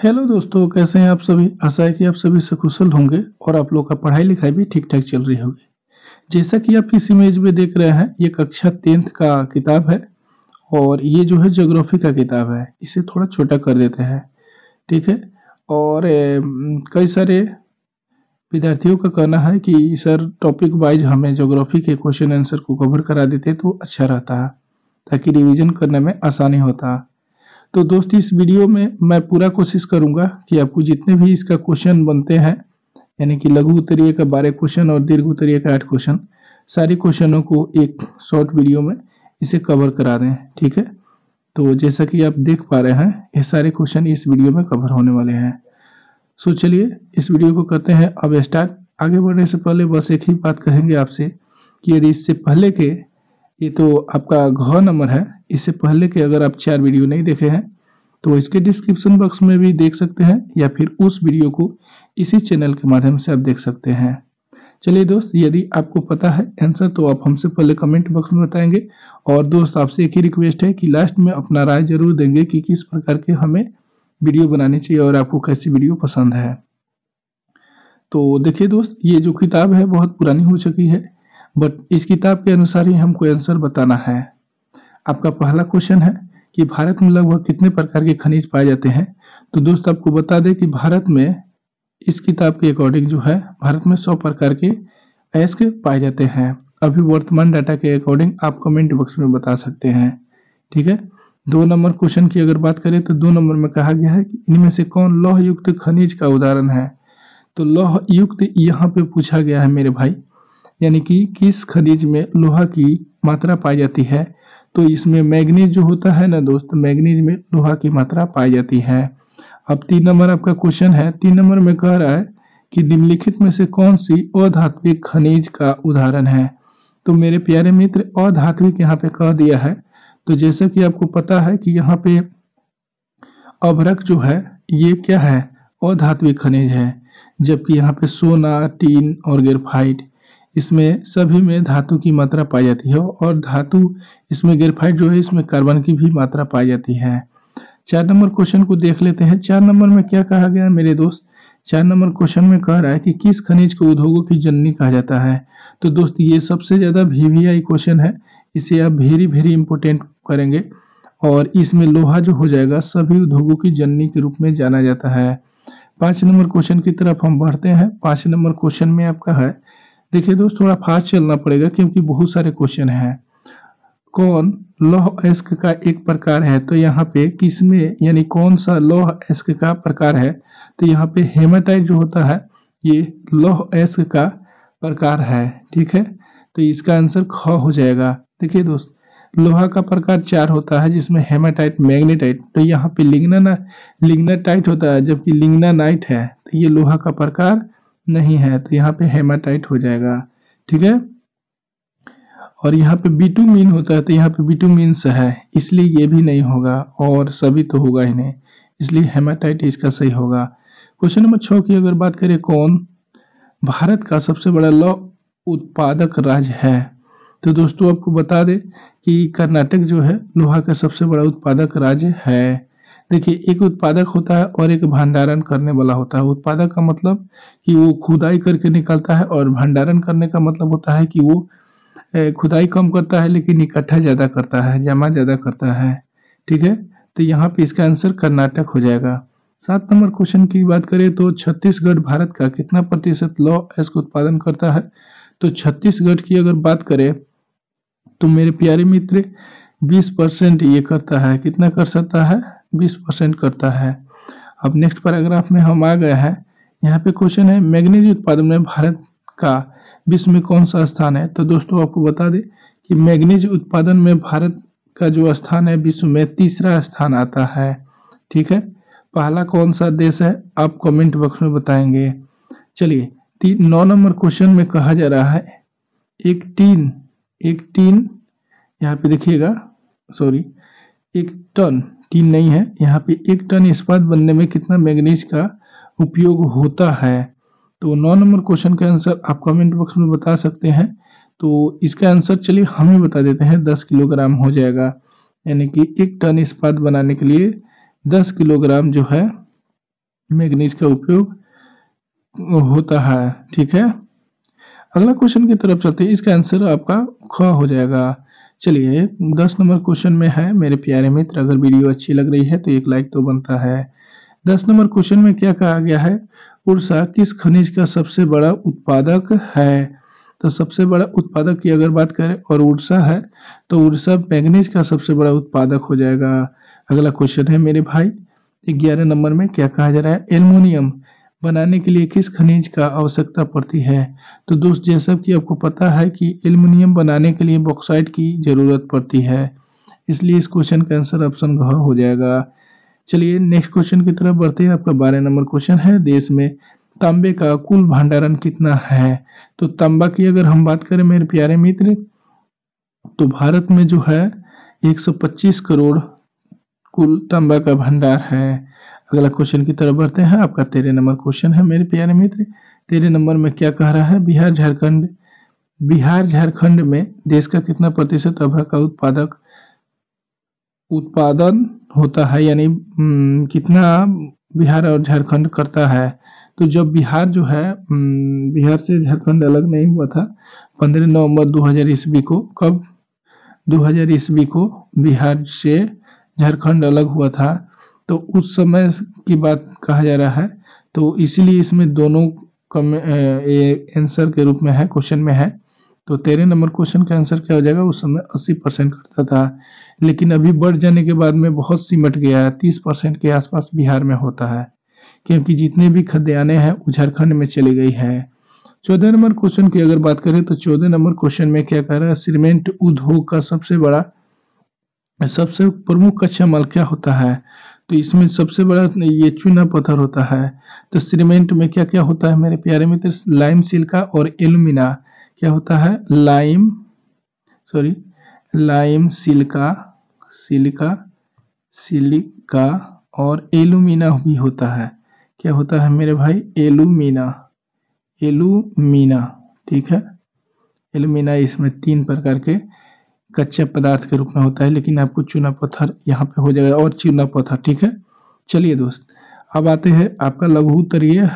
Hello दोस्तों, कैसे हैं आप सभी। आशा है कि आप सभी सकुशल होंगे और आप लोग का पढ़ाई लिखाई भी ठीक ठाक चल रही होगी। जैसा कि आप इस इमेज में देख रहे हैं, ये कक्षा 10th का किताब है और ये जो है ज्योग्राफी का किताब है। इसे थोड़ा छोटा कर देते हैं, ठीक है। और कई सारे विद्यार्थियों का कहना है कि सर टॉपिक वाइज हमें ज्योग्राफी के क्वेश्चन आंसर को कवर करा देते तो अच्छा रहता, ताकि रिवीजन करने में आसानी होता। तो दोस्त, इस वीडियो में मैं पूरा कोशिश करूंगा कि आपको जितने भी इसका क्वेश्चन बनते हैं, यानी कि लघु उत्तरीय का 12 क्वेश्चन और दीर्घ उत्तरीय का 8 क्वेश्चन, सारे क्वेश्चनों को एक शॉर्ट वीडियो में इसे कवर करा दें, ठीक है। तो जैसा कि आप देख पा रहे हैं, ये सारे क्वेश्चन इस वीडियो में कवर होने वाले हैं। सो चलिए इस वीडियो को करते हैं अब स्टार्ट। आगे बढ़ने से पहले बस एक ही बात कहेंगे आपसे कि यदि इससे पहले के, ये तो आपका घ नंबर है, इससे पहले के अगर आप 4 वीडियो नहीं देखे हैं तो इसके डिस्क्रिप्शन बॉक्स में भी देख सकते हैं, या फिर उस वीडियो को इसी चैनल के माध्यम से आप देख सकते हैं। चलिए दोस्त, यदि आपको पता है आंसर तो आप हमसे पहले कमेंट बॉक्स में बताएंगे। और दोस्त, आपसे एक ही रिक्वेस्ट है कि लास्ट में अपना राय जरूर देंगे कि किस प्रकार के हमें वीडियो बनानी चाहिए और आपको कैसी वीडियो पसंद है। तो देखिए दोस्त, ये जो किताब है बहुत पुरानी हो चुकी है, बट इस किताब के अनुसार ही हमको आंसर बताना है। आपका पहला क्वेश्चन है कि भारत में लगभग कितने प्रकार के खनिज पाए जाते हैं। तो दोस्त, आपको बता दें कि भारत में इस किताब के अकॉर्डिंग जो है, भारत में 100 प्रकार के अयस्क पाए जाते हैं। अभी वर्तमान डाटा के अकॉर्डिंग आप कमेंट बॉक्स में बता सकते हैं, ठीक है। 2 नंबर क्वेश्चन की अगर बात करें तो 2 नंबर में कहा गया है कि इनमें से कौन लौह युक्त खनिज का उदाहरण है। तो लौह युक्त यहाँ पे पूछा गया है मेरे भाई, यानी कि किस खनिज में लोहा की मात्रा पाई जाती है। तो इसमें मैग्नीज जो होता है ना दोस्त, मैग्नीज में लोहा की मात्रा पाई जाती है। अब 3 नंबर आपका क्वेश्चन है, 3 नंबर में कह रहा है कि निम्नलिखित में से कौन सी अधात्विक खनिज का उदाहरण है। तो मेरे प्यारे मित्र, अधात्विक यहाँ पे कह दिया है। तो जैसा कि आपको पता है कि यहाँ पे अभ्रक जो है ये क्या है, अधात्विक खनिज है। जबकि यहाँ पे सोना, टीन और ग्रेफाइट, इसमें सभी में धातु की मात्रा पाई जाती है। और धातु इसमें ग्रेफाइट जो है, इसमें कार्बन की भी मात्रा पाई जाती है। 4 नंबर क्वेश्चन को देख लेते हैं। 4 नंबर में क्या कहा गया है मेरे दोस्त, 4 नंबर क्वेश्चन में कह रहा है कि किस खनिज को उद्योगों की जननी कहा जाता है। तो दोस्त, ये सबसे ज्यादा वीवीआई क्वेश्चन है, इसे आप वेरी वेरी इंपोर्टेंट करेंगे। और इसमें लोहा जो हो जाएगा, सभी उद्योगों की जननी के रूप में जाना जाता है। 5 नंबर क्वेश्चन की तरफ हम बढ़ते हैं। 5 नंबर क्वेश्चन में आपका है, देखिए दोस्त, थोड़ा फास्ट चलना पड़ेगा क्योंकि बहुत सारे क्वेश्चन हैं। कौन लौह अयस्क का एक प्रकार है। तो यहाँ पे किसमें, यानी कौन सा लौह अयस्क का प्रकार है। तो यहाँ पे हेमाटाइट जो होता है, ये लौह अयस्क का प्रकार है, ठीक है। तो इसका आंसर ख हो जाएगा। देखिए दोस्त, लोहा का प्रकार 4 होता है, जिसमें हेमाटाइट, मैग्नेटाइट, तो यहाँ पे लिग्नाटाइट होता है, जबकि लिग्नानाइट है। तो ये लोहा का प्रकार नहीं है, तो यहाँ पे हेमाटाइट हो जाएगा, ठीक है। और यहाँ पे बिटुमीन होता है, तो यहाँ पे बिटुमीन्स है, इसलिए ये भी नहीं होगा, और सभी तो होगा ही नहीं, इसलिए हेमाटाइट इसका सही होगा। क्वेश्चन नंबर 6 की अगर बात करें, कौन भारत का सबसे बड़ा लौह उत्पादक राज्य है। तो दोस्तों, आपको बता दें कि कर्नाटक जो है लोहा का सबसे बड़ा उत्पादक राज्य है। देखिए, एक उत्पादक होता है और एक भंडारण करने वाला होता है। उत्पादक का मतलब कि वो खुदाई करके निकलता है, और भंडारण करने का मतलब होता है कि वो खुदाई कम करता है लेकिन इकट्ठा ज्यादा करता है, जमा ज्यादा करता है, ठीक है। तो यहाँ पे इसका आंसर कर्नाटक हो जाएगा। 7 नंबर क्वेश्चन की बात करें तो छत्तीसगढ़ भारत का कितना प्रतिशत लौह अयस्क उत्पादन करता है। तो छत्तीसगढ़ की अगर बात करें तो मेरे प्यारे मित्र 20% ये करता है। कितना कर सकता है, 20% करता है। अब नेक्स्ट पैराग्राफ में हम आ गए हैं। यहाँ पे क्वेश्चन है, मैग्नीज उत्पादन में भारत का विश्व में कौन सा स्थान है। तो दोस्तों, आपको बता दें कि मैग्नीज उत्पादन में भारत का जो स्थान है विश्व में 3रा स्थान आता है, ठीक है। पहला कौन सा देश है, आप कमेंट बॉक्स में बताएंगे। चलिए 9 नंबर क्वेश्चन में कहा जा रहा है, एक टीन यहाँ पे देखिएगा, सॉरी, एक टन, टीन नहीं है, यहाँ पे 1 टन इस्पात बनने में कितना मैग्नीज का उपयोग होता है। तो 9 नंबर क्वेश्चन का आंसर आप कमेंट बॉक्स में बता सकते हैं। तो इसका आंसर चलिए हम ही बता देते हैं, 10 किलोग्राम हो जाएगा। यानी कि 1 टन इस्पात बनाने के लिए 10 किलोग्राम जो है मैग्नीज का उपयोग होता है। ठीक है, अगला क्वेश्चन की तरफ चलते हैं। इसका आंसर आपका ख हो जाएगा। चलिए 10 नंबर क्वेश्चन में है मेरे प्यारे मित्र, अगर वीडियो अच्छी लग रही है तो एक लाइक तो बनता है। 10 नंबर क्वेश्चन में क्या कहा गया है, उर्सा किस खनिज का सबसे बड़ा उत्पादक है। तो सबसे बड़ा उत्पादक की अगर बात करें और उर्सा है तो उर्सा मैग्नीज का सबसे बड़ा उत्पादक हो जाएगा। अगला क्वेश्चन है मेरे भाई 11 नंबर में क्या कहा जा रहा है, एल्युमिनियम बनाने के लिए किस खनिज का आवश्यकता पड़ती है। तो दोस्त जैसा कि आपको पता है कि एल्युमिनियम बनाने के लिए बॉक्साइट की जरूरत पड़ती है, इसलिए इस क्वेश्चन का आंसर ऑप्शन घ हो जाएगा। चलिए नेक्स्ट क्वेश्चन की तरफ बढ़ते हैं। आपका 12 नंबर क्वेश्चन है, देश में तांबे का कुल भंडारण कितना है। तो तांबा की अगर हम बात करें मेरे प्यारे मित्र, तो भारत में जो है 125 करोड़ कुल तांबा का भंडार है। अगला क्वेश्चन की तरफ बढ़ते हैं। आपका 13 नंबर क्वेश्चन है मेरे प्यारे मित्र। 13 नंबर में क्या कह रहा है, बिहार झारखंड में देश का कितना प्रतिशत तांबा का उत्पादन होता है, यानी कितना बिहार और झारखंड करता है। तो जब बिहार जो है बिहार से झारखंड अलग नहीं हुआ था 15 नवंबर 2000 ईस्वी को, कब 2000 ईस्वी को बिहार से झारखंड अलग हुआ था, तो उस समय की बात कहा जा रहा है। तो इसीलिए इसमें दोनों आंसर के रूप में है, क्वेश्चन में है। तो 13 नंबर क्वेश्चन का आंसर क्या हो जाएगा, उस समय 80% करता था, लेकिन अभी बढ़ जाने के बाद में बहुत सिमट गया है, 30% के आसपास बिहार में होता है, क्योंकि जितने भी खदानें हैं वो झारखंड में चली गई है। 14 नंबर क्वेश्चन की अगर बात करें तो 14 नंबर क्वेश्चन में क्या कह रहा है, सीमेंट उद्योग का सबसे प्रमुख कच्चा माल क्या होता है। तो इसमें सबसे बड़ा ये चूना पत्थर होता है। तो सीमेंट में क्या क्या होता है मेरे प्यारे मित्र, लाइम, सिलिका और एल्यूमिना। क्या होता है, लाइम, सिलिका और एल्यूमिना भी होता है। क्या होता है मेरे भाई, एल्यूमिना। ठीक है, एल्यूमिना इसमें 3 प्रकार के कच्चे पदार्थ के रूप में होता है, लेकिन आपको चूना पत्थर यहाँ पे हो जाएगा और चूना पत्थर। ठीक है, चलिए दोस्त अब आते हैं आपका लघु उत्तरीय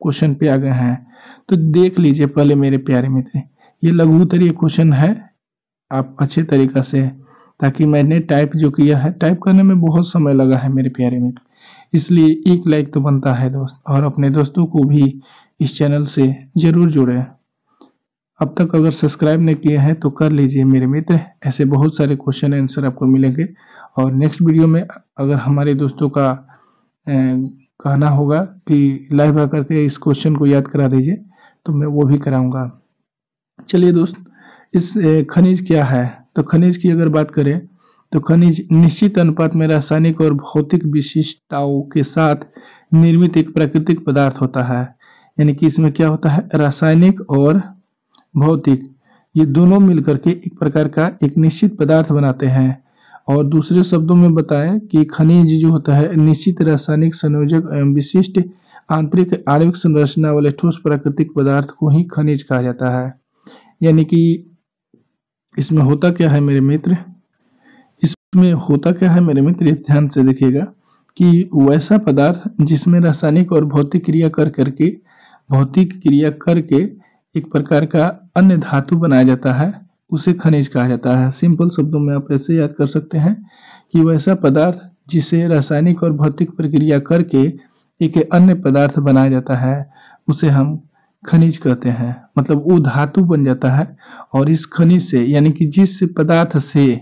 क्वेश्चन पे आ गए हैं। तो देख लीजिए पहले मेरे प्यारे मित्र, ये लघु उत्तरीय क्वेश्चन है आप अच्छे तरीका से, ताकि मैंने टाइप जो किया है, टाइप करने में बहुत समय लगा है मेरे प्यारे मित्र, इसलिए एक लाइक तो बनता है दोस्त, और अपने दोस्तों को भी इस चैनल से जरूर जोड़ें। अब तक अगर सब्सक्राइब नहीं किए हैं तो कर लीजिए मेरे मित्र, ऐसे बहुत सारे क्वेश्चन आंसर आपको मिलेंगे। और नेक्स्ट वीडियो में अगर हमारे दोस्तों का कहना होगा कि लाइव आकर के इस क्वेश्चन को याद करा दीजिए, तो मैं वो भी कराऊंगा। चलिए दोस्त, इस खनिज क्या है। तो खनिज की अगर बात करें तो खनिज निश्चित अनुपात में रासायनिक और भौतिक विशिष्टताओं के साथ निर्मित एक प्राकृतिक पदार्थ होता है। यानी कि इसमें क्या होता है, रासायनिक और भौतिक ये दोनों मिलकर के एक प्रकार का एक निश्चित पदार्थ बनाते हैं। और दूसरे शब्दों में बताएं कि खनिज जो होता है निश्चित रासायनिक संयोजक एवं विशिष्ट आंतरिक आणविक संरचना वाले ठोस प्राकृतिक पदार्थ को ही खनिज कहा जाता है। यानी कि इसमें होता क्या है मेरे मित्र, ध्यान से देखिएगा कि वैसा पदार्थ जिसमें रासायनिक और भौतिक क्रिया करके एक प्रकार का अन्य धातु बनाया जाता है, उसे खनिज कहा जाता है। सिंपल शब्दों में आप ऐसे याद कर सकते हैं कि वैसा पदार्थ जिसे रासायनिक और भौतिक प्रक्रिया करके एक अन्य पदार्थ बनाया जाता है, उसे हम खनिज कहते हैं। मतलब वो धातु बन जाता है, और इस खनिज से, यानी कि जिस पदार्थ से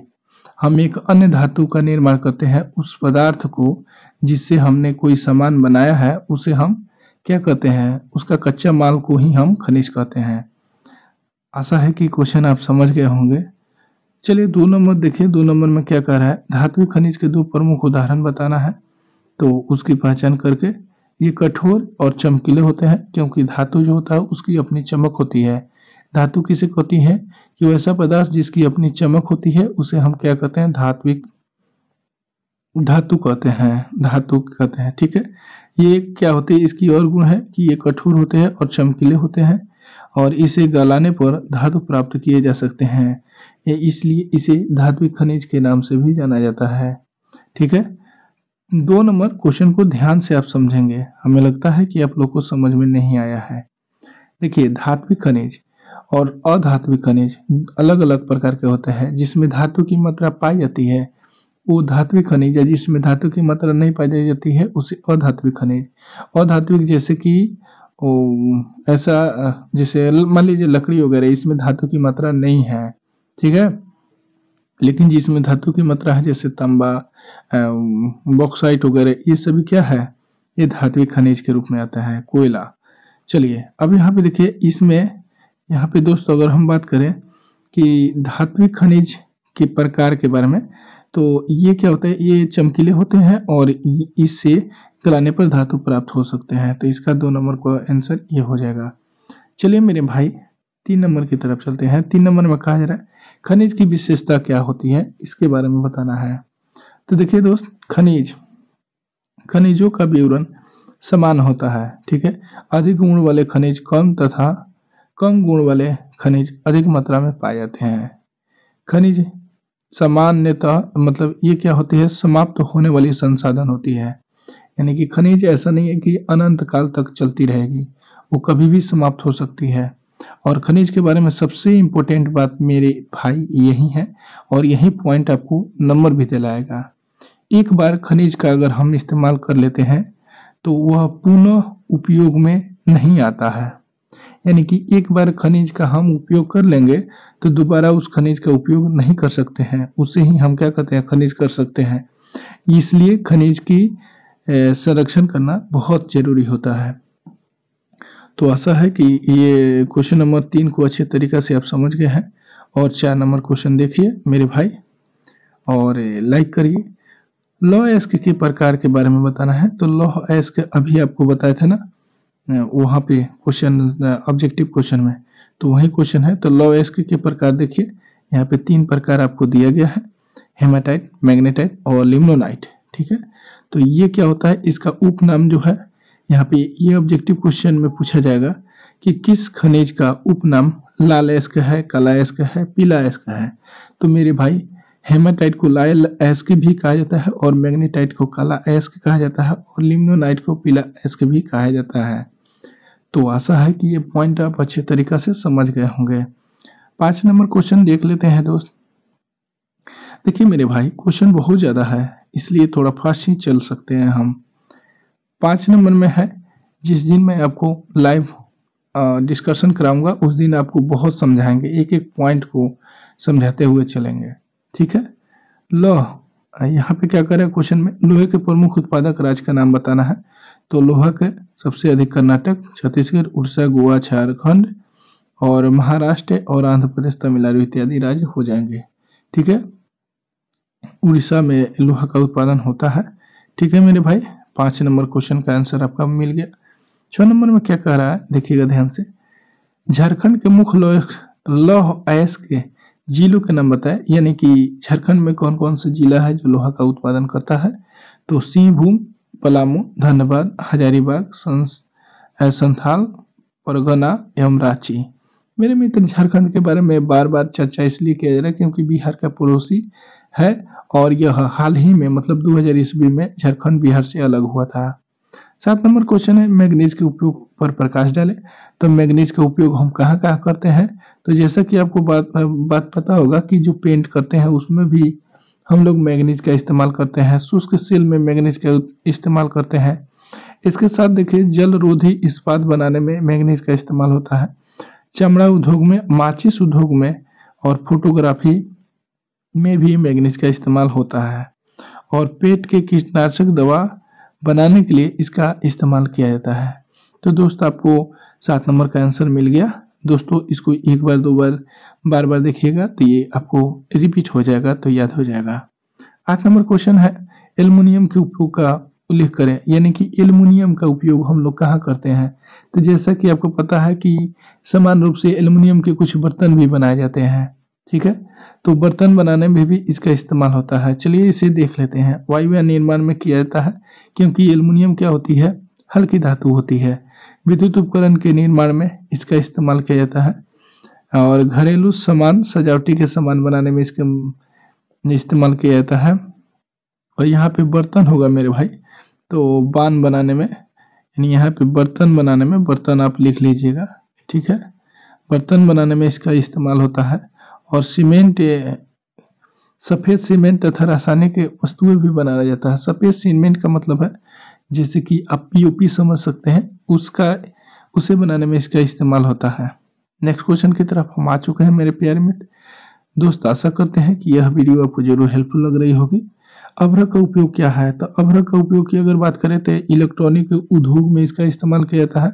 हम एक अन्य धातु का निर्माण करते हैं, उस पदार्थ को जिससे हमने कोई सामान बनाया है, उसे हम क्या कहते हैं, उसका कच्चा माल को ही हम खनिज कहते हैं। आशा है कि क्वेश्चन आप समझ गए होंगे। चलिए 2 नंबर देखिए, 2 नंबर में क्या कह रहा है, धात्विक खनिज के 2 प्रमुख उदाहरण बताना है। तो उसकी पहचान करके, ये कठोर और चमकीले होते हैं, क्योंकि धातु जो होता है उसकी अपनी चमक होती है। धातु किसे कहती है कि वैसा पदार्थ जिसकी अपनी चमक होती है उसे हम क्या कहते हैं, धातु कहते हैं। ठीक है, ये क्या होती है, इसकी और गुण है कि ये कठोर होते हैं और चमकीले होते हैं, और इसे गलाने पर धातु प्राप्त किए जा सकते हैं। इसलिए इसे धात्विक खनिज के नाम से भी जाना जाता है। ठीक है, 2 नंबर क्वेश्चन को ध्यान से आप समझेंगे, हमें लगता है कि आप लोग को समझ में नहीं आया है। देखिए, धात्विक खनिज और अधात्विक खनिज अलग अलग प्रकार के होते हैं। जिसमें धातु की मात्रा पाई जाती है वो धात्विक खनिज है, जिसमें धातु की मात्रा नहीं पाई जाती है उसे अधात्विक खनिज। अधात्विक जैसे कि ऐसा जैसे मान लीजिए लकड़ी वगैरह, इसमें धातु की मात्रा नहीं है, ठीक है। लेकिन जिसमें धातु की मात्रा है जैसे तांबा, बॉक्साइट वगैरह, ये सभी क्या है, ये धात्विक खनिज के रूप में आता है। कोयला। चलिए अब यहाँ पे देखिए, इसमें यहाँ पे दोस्तों अगर हम बात करें कि धात्विक खनिज के प्रकार के बारे में, तो ये क्या होता है, ये चमकीले होते हैं और इससे गलाने पर धातु प्राप्त हो सकते हैं। तो इसका 2 नंबर का आंसर ये हो जाएगा। चलिए मेरे भाई 3 नंबर की तरफ चलते हैं। 3 नंबर में कहा जा रहा है खनिज की विशेषता क्या होती है, इसके बारे में बताना है। तो देखिए दोस्त, खनिजों का विवरण समान होता है, ठीक है। अधिक गुण वाले खनिज कम तथा कम गुण वाले खनिज अधिक मात्रा में पाए जाते हैं। खनिज सामान्यतः मतलब ये क्या होती है, समाप्त होने वाली संसाधन होती है। यानी कि खनिज ऐसा नहीं है कि अनंत काल तक चलती रहेगी, वो कभी भी समाप्त हो सकती है। और खनिज के बारे में सबसे इम्पोर्टेंट बात मेरे भाई यही है, और यही पॉइंट आपको नंबर भी दिलाएगा। एक बार खनिज का अगर हम इस्तेमाल कर लेते हैं तो वह पुनः उपयोग में नहीं आता है। यानी कि एक बार खनिज का हम उपयोग कर लेंगे तो दोबारा उस खनिज का उपयोग नहीं कर सकते हैं, उसे ही हम क्या कहते हैं, खनिज कर सकते हैं। इसलिए खनिज की संरक्षण करना बहुत जरूरी होता है। तो आशा है कि ये क्वेश्चन नंबर 3 को अच्छे तरीका से आप समझ गए हैं। और 4 नंबर क्वेश्चन देखिए मेरे भाई और लाइक करिए। लौह अयस्क के प्रकार के बारे में बताना है। तो लौह अयस्क अभी आपको बताया था ना वहाँ पे क्वेश्चन, ऑब्जेक्टिव क्वेश्चन में, तो वही क्वेश्चन है। तो लौह अयस्क के प्रकार देखिए, यहाँ पे 3 प्रकार आपको दिया गया है, हेमाटाइट, मैग्नेटाइट और लिम्नोनाइट, ठीक है। तो ये क्या होता है, इसका उपनाम जो है, यहाँ पे ये ऑब्जेक्टिव क्वेश्चन में पूछा जाएगा कि किस खनिज का उपनाम लाल अयस्क है, काला अयस्क है, पीला अयस्क है। तो मेरे भाई हेमाटाइट को लाल अयस्क भी कहा जाता है और मैग्नेटाइट को काला अयस्क कहा जाता है और लिम्नोनाइट को पीला अयस्क भी कहा जाता है। तो आशा है कि ये पॉइंट आप अच्छे तरीका से समझ गए होंगे। 5 नंबर क्वेश्चन देख लेते हैं दोस्त। देखिए मेरे भाई, क्वेश्चन बहुत ज्यादा है इसलिए थोड़ा फास्ट ही चल सकते हैं हम। 5 नंबर में है, जिस दिन मैं आपको लाइव डिस्कशन कराऊंगा उस दिन आपको बहुत समझाएंगे, एक एक पॉइंट को समझाते हुए चलेंगे, ठीक है। लौह, यहाँ पे क्या कर रहे हैं क्वेश्चन में, लोहे के प्रमुख उत्पादक राज्य का नाम बताना है। तो लोहा के सबसे अधिक कर्नाटक, छत्तीसगढ़, उड़ीसा, गोवा, झारखंड और महाराष्ट्र और आंध्र प्रदेश, तमिलनाडु इत्यादि राज्य हो जाएंगे, ठीक है। उड़ीसा में लोहा का उत्पादन होता है, ठीक है मेरे भाई। 5 नंबर क्वेश्चन का आंसर आपका मिल गया। 6 नंबर में क्या कह रहा है देखिएगा ध्यान से, झारखंड के मुख्य लौह अयस्क के जिलों के नाम बताए। यानी कि झारखंड में कौन कौन से जिला है जो लोहा का उत्पादन करता है। तो सिंहभूम, पलामू, धनबाद, हजारीबाग, संथाल, परगना एवं रांची। मेरे मित्र, झारखंड के बारे में बार बार चर्चा इसलिए किया जा रहा है क्योंकि बिहार का पड़ोसी है और यह हाल ही में मतलब 2000 ईस्वी में झारखंड बिहार से अलग हुआ था। 7 नंबर क्वेश्चन है, मैग्नीज के उपयोग पर प्रकाश डाले। तो मैग्नीज का उपयोग हम कहाँ कहाँ करते हैं, तो जैसा कि आपको बात पता होगा कि जो पेंट करते हैं उसमें भी हम लोग मैग्नीज का इस्तेमाल करते हैं, शुष्क सील में मैग्नीज का इस्तेमाल करते हैं। इसके साथ देखिए, जल रोधी इस्पात बनाने में मैग्नीज का इस्तेमाल होता है, चमड़ा उद्योग में, माचिस उद्योग में और फोटोग्राफी में भी मैग्नीज का इस्तेमाल होता है। और पेट के कीटनाशक दवा बनाने के लिए इसका इस्तेमाल किया जाता है। तो दोस्त आपको 7 नंबर का आंसर मिल गया। दोस्तों इसको एक बार 2 बार बार बार देखिएगा तो ये आपको रिपीट हो जाएगा, तो याद हो जाएगा। 8 नंबर क्वेश्चन है, एल्युमिनियम के उपयोग का उल्लेख करें। यानी कि एल्युमिनियम का उपयोग हम लोग कहाँ करते हैं। तो जैसा कि आपको पता है कि समान रूप से एल्युमिनियम के कुछ बर्तन भी बनाए जाते हैं, ठीक है। तो बर्तन बनाने में भी इसका इस्तेमाल होता है। चलिए इसे देख लेते हैं। वायुयान निर्माण में किया जाता है क्योंकि एल्युमिनियम क्या होती है, हल्की धातु होती है। विद्युत उपकरण के निर्माण में इसका इस्तेमाल किया जाता है और घरेलू सामान, सजावटी के सामान बनाने में इसका इस्तेमाल किया जाता है। और यहाँ पे बर्तन होगा मेरे भाई, तो बान बनाने में, यानी यहाँ पे बर्तन बनाने में, बर्तन आप लिख लीजिएगा, ठीक है। बर्तन बनाने में इसका इस्तेमाल होता है। और सीमेंट, सफ़ेद सीमेंट तथा रासायनिक वस्तुएं भी बनाया जाता है। सफ़ेद सीमेंट का मतलब है जैसे कि आप पीओपी समझ सकते हैं, उसका उसे बनाने में इसका इस्तेमाल होता है। नेक्स्ट क्वेश्चन की तरफ हम आ चुके हैं मेरे प्यारे मित्र दोस्त। आशा करते हैं कि यह वीडियो आपको जरूर हेल्पफुल लग रही होगी। अभ्रक का उपयोग क्या है? तो अभ्रक का उपयोग की अगर बात करें तो इलेक्ट्रॉनिक उद्योग में इसका इस्तेमाल किया जाता है।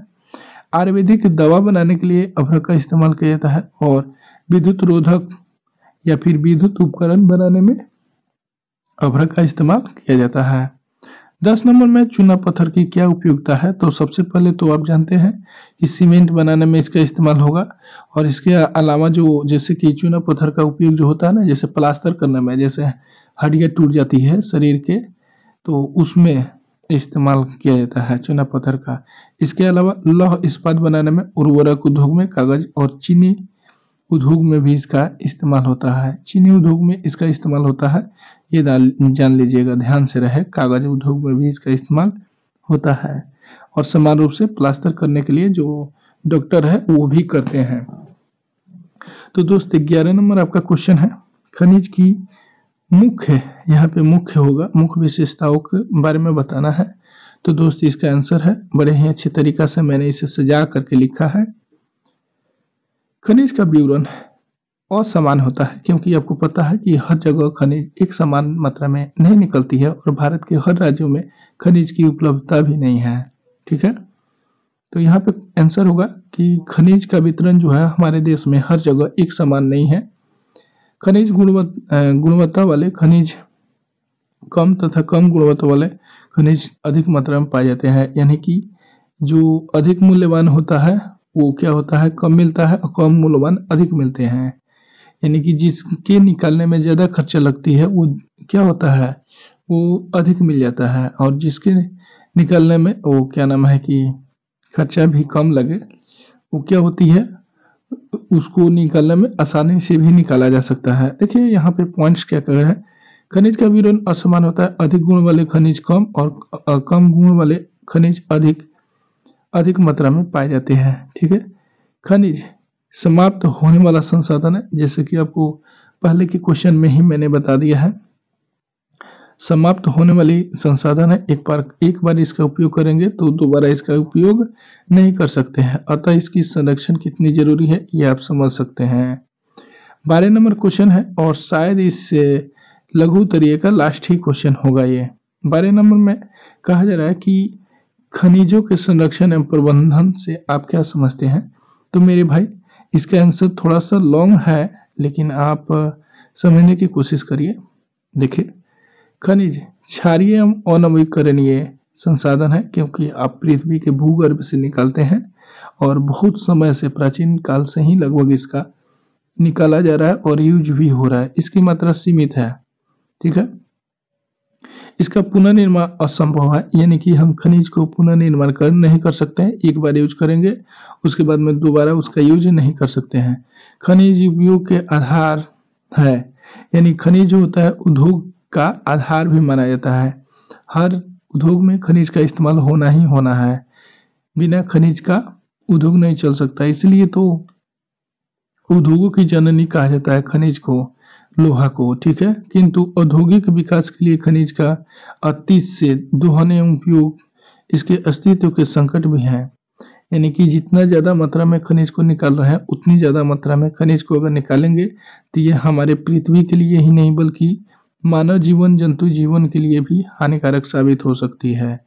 आयुर्वेदिक दवा बनाने के लिए अभ्रक का इस्तेमाल किया जाता है। और विद्युत रोधक या फिर विद्युत उपकरण बनाने में अभ्रक का इस्तेमाल किया जाता है। 10 नंबर में चूना पत्थर की क्या उपयोगिता है? तो सबसे पहले तो आप जानते हैं कि सीमेंट बनाने में इसका इस्तेमाल होगा। और इसके अलावा जो जैसे कि चूना पत्थर का उपयोग जो होता है ना, जैसे प्लास्टर करने में, जैसे हड्डियाँ टूट जाती है शरीर के, तो उसमें इस्तेमाल किया जाता है चूना पत्थर का। इसके अलावा लौह इस्पात बनाने में, उर्वरक उद्योग में, कागज और चीनी उद्योग में भी इसका इस्तेमाल होता है। चीनी उद्योग में इसका इस्तेमाल होता है, ये जान लीजिएगा, ध्यान से रहे। कागज उद्योग में भी इसका इस्तेमाल होता है। और समान रूप से प्लास्टर करने के लिए जो डॉक्टर है वो भी करते हैं। तो दोस्त 11 नंबर आपका क्वेश्चन है, खनिज की मुख्य, यहाँ पे मुख्य होगा, मुख्य विशेषताओं के बारे में बताना है। तो दोस्त इसका आंसर है, बड़े ही अच्छे तरीका से मैंने इसे सजा करके लिखा है। खनिज का विवरण असमान होता है, क्योंकि आपको पता है कि हर जगह खनिज एक समान मात्रा में नहीं निकलती है और भारत के हर राज्यों में खनिज की उपलब्धता भी नहीं है, ठीक है। तो यहाँ पे आंसर होगा कि खनिज का वितरण जो है हमारे देश में हर जगह एक समान नहीं है। खनिज गुणवत्ता वाले खनिज कम तथा कम गुणवत्ता वाले खनिज अधिक मात्रा में पाए जाते हैं, यानी कि जो अधिक मूल्यवान होता है वो क्या होता है, कम मिलता है, और कम मूल्यवान अधिक मिलते हैं। यानी कि जिसके निकालने में ज़्यादा खर्चा लगती है वो क्या होता है, वो अधिक मिल जाता है। और जिसके निकालने में वो क्या नाम है कि खर्चा भी कम लगे, वो क्या होती है, उसको निकालने में आसानी से भी निकाला जा सकता है। देखिए यहाँ पे पॉइंट्स क्या कह रहे हैं, खनिज का विवरण असमान होता है, अधिक गुण वाले खनिज कम और कम गुण वाले खनिज अधिक मात्रा में पाए जाते हैं, ठीक है। खनिज समाप्त होने वाला संसाधन है, जैसे कि आपको पहले के क्वेश्चन में ही मैंने बता दिया है, समाप्त होने वाली संसाधन है। एक बार इसका उपयोग करेंगे तो दोबारा इसका उपयोग नहीं कर सकते हैं, अतः इसकी संरक्षण कितनी जरूरी है ये आप समझ सकते हैं। 12 नंबर क्वेश्चन है और शायद इससे लघु तरीके का लास्ट ही क्वेश्चन होगा ये। 12 नंबर में कहा जा रहा है कि खनिजों के संरक्षण एवं प्रबंधन से आप क्या समझते हैं? तो मेरे भाई इसका आंसर थोड़ा सा लॉन्ग है, लेकिन आप समझने की कोशिश करिए। देखिए, खनिज क्षारीय एवं अनवीकरणीय संसाधन है, क्योंकि आप पृथ्वी के भूगर्भ से निकालते हैं और बहुत समय से, प्राचीन काल से ही लगभग इसका निकाला जा रहा है और यूज भी हो रहा है। इसकी मात्रा सीमित है, ठीक है। इसका पुनर्निर्माण असंभव है, यानी कि हम खनिज को पुनर्निर्माण नहीं कर सकते हैं। एक बार यूज करेंगे उसके बाद में दोबारा उसका यूज नहीं कर सकते हैं। खनिज उपयोग के आधार है, यानी खनिज जो होता है उद्योग का आधार भी माना जाता है। हर उद्योग में खनिज का इस्तेमाल होना ही होना है, बिना खनिज का उद्योग नहीं चल सकता। इसलिए तो उद्योगों की जननी कहा जाता है खनिज को, लोहा को, ठीक है। किंतु औद्योगिक विकास के लिए खनिज का अतीत से दोहन एवं उपयोग इसके अस्तित्व के संकट भी हैं। यानी कि जितना ज़्यादा मात्रा में खनिज को निकाल रहे हैं, उतनी ज़्यादा मात्रा में खनिज को अगर निकालेंगे तो ये हमारे पृथ्वी के लिए ही नहीं बल्कि मानव जीवन, जंतु जीवन के लिए भी हानिकारक साबित हो सकती है।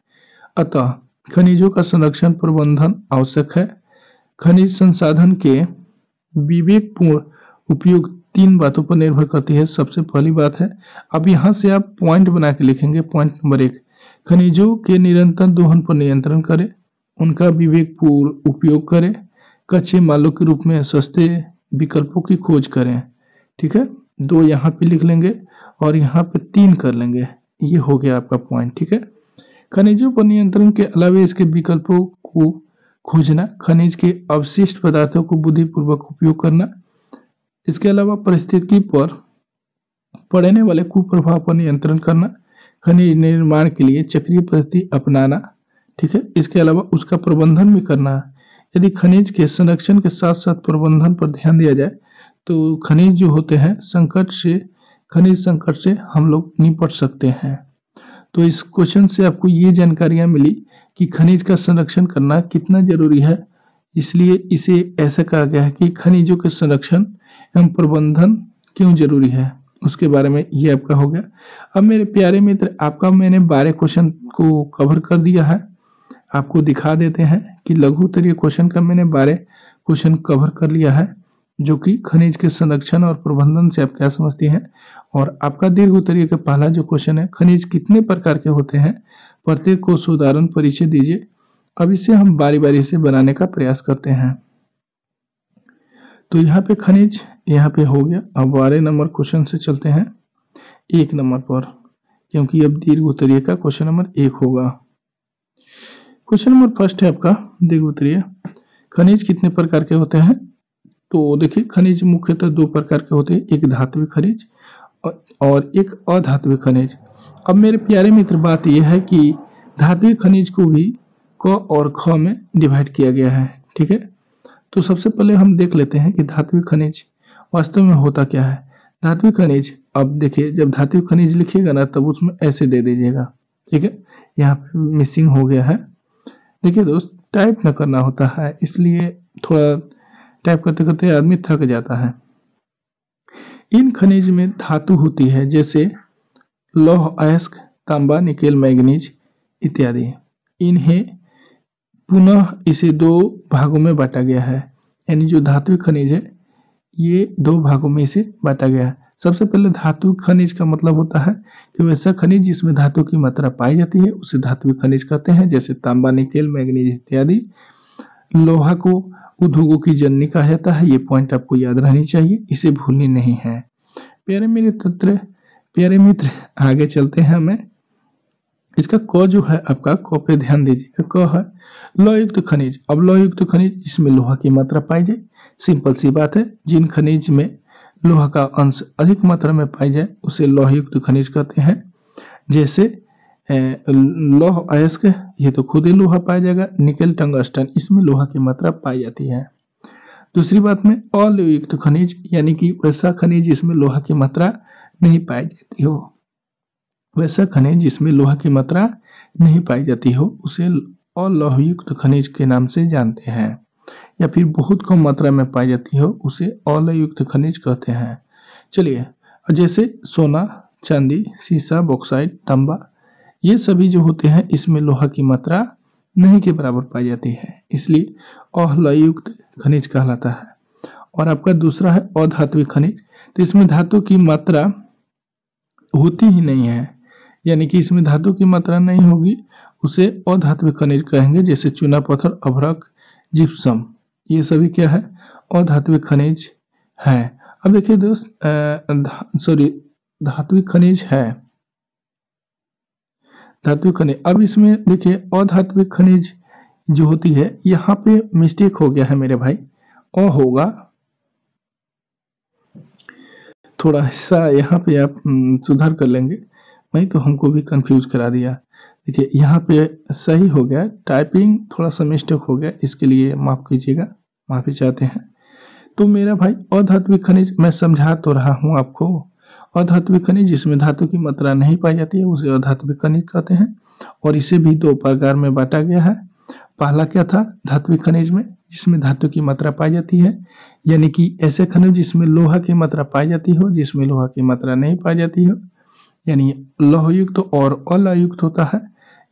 अतः खनिजों का संरक्षण प्रबंधन आवश्यक है। खनिज संसाधन के विवेकपूर्ण उपयोग 3 बातों पर निर्भर करती है। सबसे पहली बात है, अब यहाँ से आप पॉइंट बना के लिखेंगे। पॉइंट नंबर 1, खनिजों के निरंतर दोहन पर नियंत्रण करें, उनका विवेकपूर्ण उपयोग करें, कच्चे मालों के रूप में सस्ते विकल्पों की खोज करें, ठीक है। 2 यहाँ पे लिख लेंगे और यहाँ पे 3 कर लेंगे, ये हो गया आपका पॉइंट, ठीक है। खनिजों पर नियंत्रण के अलावा इसके विकल्पों को खोजना, खनिज के अवशिष्ट पदार्थों को बुद्धिपूर्वक उपयोग करना, इसके अलावा परिस्थिति पर पड़ने वाले कुप्रभाव पर नियंत्रण करना, खनिज निर्माण के लिए चक्रीय पद्धति अपनाना, ठीक है। इसके अलावा उसका प्रबंधन भी करना। यदि खनिज के संरक्षण के साथ साथ प्रबंधन पर ध्यान दिया जाए तो खनिज जो होते हैं खनिज संकट से हम लोग निपट सकते हैं। तो इस क्वेश्चन से आपको ये जानकारियां मिली कि खनिज का संरक्षण करना कितना जरूरी है, इसलिए इसे ऐसा कहा गया है कि खनिजों के संरक्षण एवं प्रबंधन क्यों जरूरी है, उसके बारे में ये आपका हो गया। अब मेरे प्यारे मित्र, आपका मैंने 12 क्वेश्चन को कवर कर दिया है। आपको दिखा देते हैं कि लघु उत्तरीय क्वेश्चन का मैंने 12 क्वेश्चन कवर कर लिया है, जो कि खनिज के संरक्षण और प्रबंधन से आप क्या समझते हैं। और आपका दीर्घ उत्तरीय का पहला जो क्वेश्चन है, खनिज कितने प्रकार के होते हैं, प्रत्येक को उदाहरण परिचय दीजिए। अब इसे हम बारी बारी से बनाने का प्रयास करते हैं। तो यहाँ पे खनिज यहाँ पे हो गया। अब 12 नंबर क्वेश्चन से चलते हैं 1 नंबर पर, क्योंकि अब दीर्घ उत्तरीय का क्वेश्चन नंबर 1 होगा। क्वेश्चन नंबर फर्स्ट है आपका दीर्घ उत्तरीय, खनिज कितने प्रकार के होते हैं। तो देखिए, खनिज मुख्यतः 2 प्रकार के होते हैं, एक धात्विक खनिज और एक अधात्विक खनिज। अब मेरे प्यारे मित्र, बात यह है कि धात्विक खनिज को भी क और ख में डिवाइड किया गया है, ठीक है। तो सबसे पहले हम देख लेते हैं कि धात्विक खनिज वास्तव में होता क्या है। धात्विक खनिज, अब देखिए, जब धात्विक खनिज लिखिएगा ना तब उसमें ऐसे दे दीजिएगा, ठीक है। यहाँ पे मिसिंग हो गया है। देखिए दोस्त, टाइप न करना होता है, इसलिए थोड़ा टाइप करते करते आदमी थक जाता है। इन खनिज में धातु होती है, जैसे लौह अयस्क, तांबा, निकेल, मैग्नीज इत्यादि। इन्हें पुनः इसे 2 भागों में बांटा गया है, यानी जो धात्विक खनिज है ये 2 भागों में इसे बांटा गया है। सबसे पहले धात्विक खनिज का मतलब होता है कि वैसा खनिज जिसमें धातु की मात्रा पाई जाती है उसे धात्विक खनिज कहते हैं, जैसे तांबा, निकेल, मैग्नीज इत्यादि। लोहा को उद्योगों की जननी कहा जाता है, ये पॉइंट आपको याद रहनी चाहिए, इसे भूलनी नहीं है। प्यारे मित्र आगे चलते हैं। हमें इसका क जो है आपका, क पे ध्यान दीजिएगा। क है लौहयुक्त खनिज। अब लौहयुक्त खनिज, जिसमें लोहा की मात्रा पाई जाए। सिंपल सी बात है, जिन खनिज में लोहा का अंश अधिक मात्रा में पाई जाए उसे लौहयुक्त खनिज कहते हैं। जैसे लौह अयस्क, ये तो खुद ही लोहा पाया जाएगा। निकेल, टंगस्टन, इसमें लोहा की मात्रा पाई जाती है। दूसरी बात में अलोहयुक्त खनिज, यानी कि वैसा खनिज जिसमें लोहा की मात्रा नहीं पाई जाती हो, वैसा खनिज जिसमें लोहा की मात्रा नहीं पाई जाती हो उसे अलोहयुक्त खनिज के नाम से जानते हैं। या फिर बहुत कम मात्रा में पाई जाती हो उसे अलोहयुक्त खनिज कहते हैं। चलिए, जैसे सोना, चांदी, सीसा, बॉक्साइट, तांबा, ये सभी जो होते हैं इसमें लोहा की मात्रा नहीं के बराबर पाई जाती है, इसलिए अलोहयुक्त खनिज कहलाता है। और आपका दूसरा है अधात्विक खनिज। तो इसमें धातु की मात्रा होती ही नहीं है, यानी कि इसमें धातु की मात्रा नहीं होगी, उसे अधात्विक खनिज कहेंगे। जैसे चूना पत्थर, अभ्रक, जिप्सम, ये सभी क्या है, अधात्विक खनिज है। अब देखिए दोस्त, धात्विक खनिज है, धात्विक खनिज। अब इसमें देखिए अधात्विक खनिज जो होती है, यहाँ पे मिस्टेक हो गया है मेरे भाई, होगा थोड़ा सा, यहाँ पे आप सुधार कर लेंगे, नहीं तो हमको भी कंफ्यूज करा दिया। देखिए यहाँ पे सही हो गया, टाइपिंग थोड़ा सा मिस्टेक हो गया, इसके लिए माफ कीजिएगा, माफी चाहते हैं। तो मेरा भाई अधात्विक खनिज मैं समझा तो रहा हूँ आपको। अधात्विक खनिज जिसमें धातु की मात्रा नहीं पाई जाती है उसे अधात्विक खनिज कहते हैं। और इसे भी 2 प्रकार में बांटा गया है। पहला क्या था, धात्विक खनिज में जिसमें धातु की मात्रा पाई जाती है, यानी कि ऐसे खनिज जिसमें लोहा की मात्रा पाई जाती हो, जिसमें लोहा की मात्रा नहीं पाई जाती हो, यानी लौहयुक्त और अलोहयुक्त होता है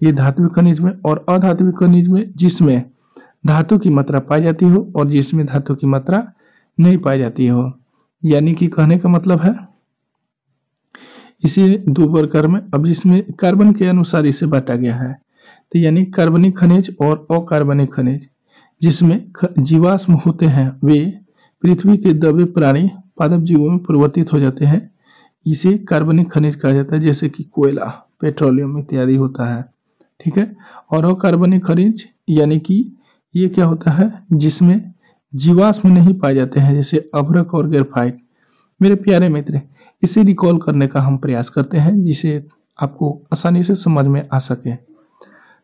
ये धात्विक खनिज में। और अधात्विक खनिज में जिसमें धातु की मात्रा पाई जाती हो और जिसमें धातु की मात्रा नहीं पाई जाती हो, यानी कि कहने का मतलब है इसे 2 प्रकार में, अब इसमें कार्बन के अनुसार इसे बांटा गया है। तो यानी कार्बनिक खनिज और अकार्बनिक खनिज। जिसमें जीवाश्म होते हैं वे पृथ्वी के दबे प्राणी पादप जीवों में परिवर्तित हो जाते हैं, इसे कार्बनिक खनिज कहा जाता है। जैसे कि कोयला, पेट्रोलियम इत्यादि होता है, ठीक है। और अकार्बनिक खनिज यानी कि ये क्या होता है, जिसमें जीवाश्म नहीं पाए जाते हैं, जैसे अभ्रक और ग्रेफाइट। मेरे प्यारे मित्र, इसे रिकॉल करने का हम प्रयास करते हैं, जिसे आपको आसानी से समझ में आ सके।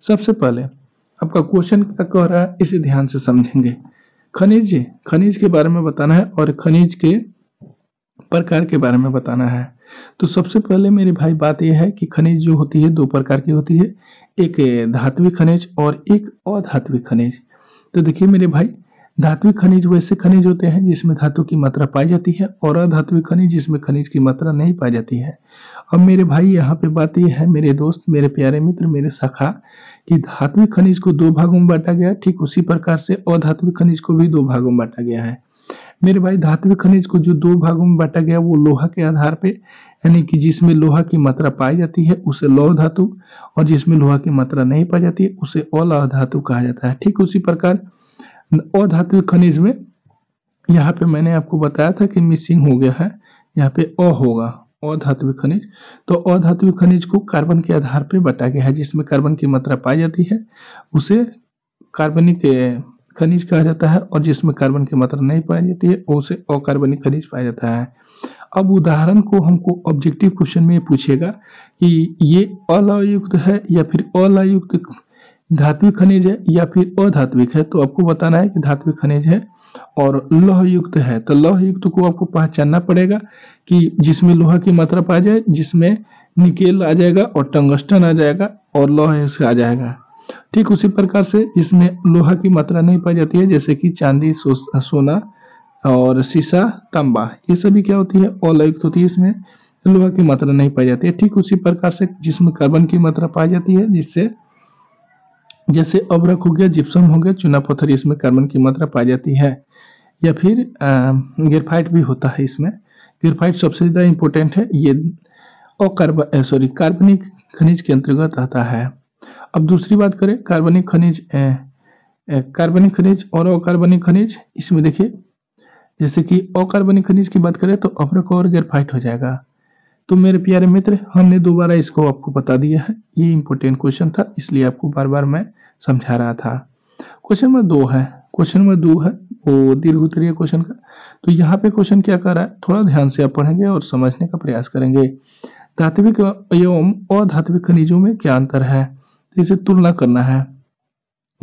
सबसे पहले आपका क्वेश्चन क्या कह रहा है इसे ध्यान से समझेंगे। खनिज के बारे में बताना है और खनिज के प्रकार के बारे में बताना है। तो सबसे पहले मेरे भाई बात यह है कि खनिज जो होती है दो प्रकार की होती है, एक धात्विक खनिज और एक अधात्विक खनिज। तो देखिए मेरे भाई, धात्विक खनिज वैसे खनिज होते हैं जिसमें धातु की मात्रा पाई जाती है और अधात्विक खनिज जिसमें खनिज की मात्रा नहीं पाई जाती है। अब मेरे भाई यहाँ पे बात यह है, मेरे दोस्त, मेरे प्यारे मित्र, मेरे सखा, कि धात्विक खनिज को दो भागों में बांटा गया, ठीक उसी प्रकार से अधात्विक खनिज को भी दो भागों में बांटा गया है। मेरे भाई, धात्विक खनिज को जो दो भागों में बांटा गया वो लोहा के आधार पे, यानी कि जिसमें लोहा की मात्रा पाई जाती है उसे लौह धातु, और जिसमें लोहा की मात्रा नहीं पाई जाती है उसे अलौह धातु कहा जाता है। ठीक उसी प्रकार अधात्विक खनिज में यहाँ पे मैंने आपको बताया था कि मिसिंग हो गया है, यहाँ पे अ होगा, अधात्विक खनिज। तो अधात्विक खनिज को कार्बन के आधार पे बांटा गया है, जिसमें कार्बन की मात्रा पाई जाती है उसे कार्बनिक खनिज कहा जाता है, और जिसमें कार्बन की मात्रा नहीं पाई जाती है उसे अकार्बनिक खनिज पाया जाता है। अब उदाहरण को हमको ऑब्जेक्टिव क्वेश्चन में पूछेगा कि ये अलौहयुक्त है या फिर अलौहयुक्त धात्विक खनिज है या फिर अधात्विक है, तो आपको बताना है कि धात्विक खनिज है और लौहयुक्त है। तो लौहयुक्त को आपको पहचानना पड़ेगा कि जिसमें लोहा की मात्रा पाई जाए, जिसमें निकेल आ जाएगा और टंगस्टन आ जाएगा और लौह से आ जाएगा। ठीक उसी प्रकार से इसमें लोहा की मात्रा नहीं पाई जाती है, जैसे कि चांदी, सोना और शीशा, तांबा, ये सभी क्या होती है, अलौहयुक्त होती है, इसमें लोहा की मात्रा नहीं पाई जाती है। ठीक उसी प्रकार से जिसमें कार्बन की मात्रा पाई जाती है, जिससे जैसे अभ्रक हो गया, जिप्सम हो गया, चूना पत्थर, इसमें कार्बन की मात्रा पाई जाती है। या फिर ग्रेफाइट भी होता है, इसमें ग्रेफाइट सबसे ज्यादा इंपॉर्टेंट है, ये कार्बनिक खनिज के अंतर्गत आता है। अब दूसरी बात करें कार्बनिक खनिज और अकार्बनिक खनिज, इसमें देखिए जैसे कि अकार्बनिक खनिज की बात करें तो अभ्रक और ग्रेफाइट हो जाएगा। तो मेरे प्यारे मित्र, हमने दोबारा इसको आपको बता दिया है, ये इंपॉर्टेंट क्वेश्चन था इसलिए आपको बार बार मैं समझा रहा था। क्वेश्चन नंबर 2 है वो दीर्घ उत्तरीय क्वेश्चन का। तो यहाँ पे क्वेश्चन क्या कर रहा है, थोड़ा ध्यान से आप पढ़ेंगे और समझने का प्रयास करेंगे। धात्विक एवं अधात्विक खनिजों में क्या अंतर है, तो इसे तुलना करना है।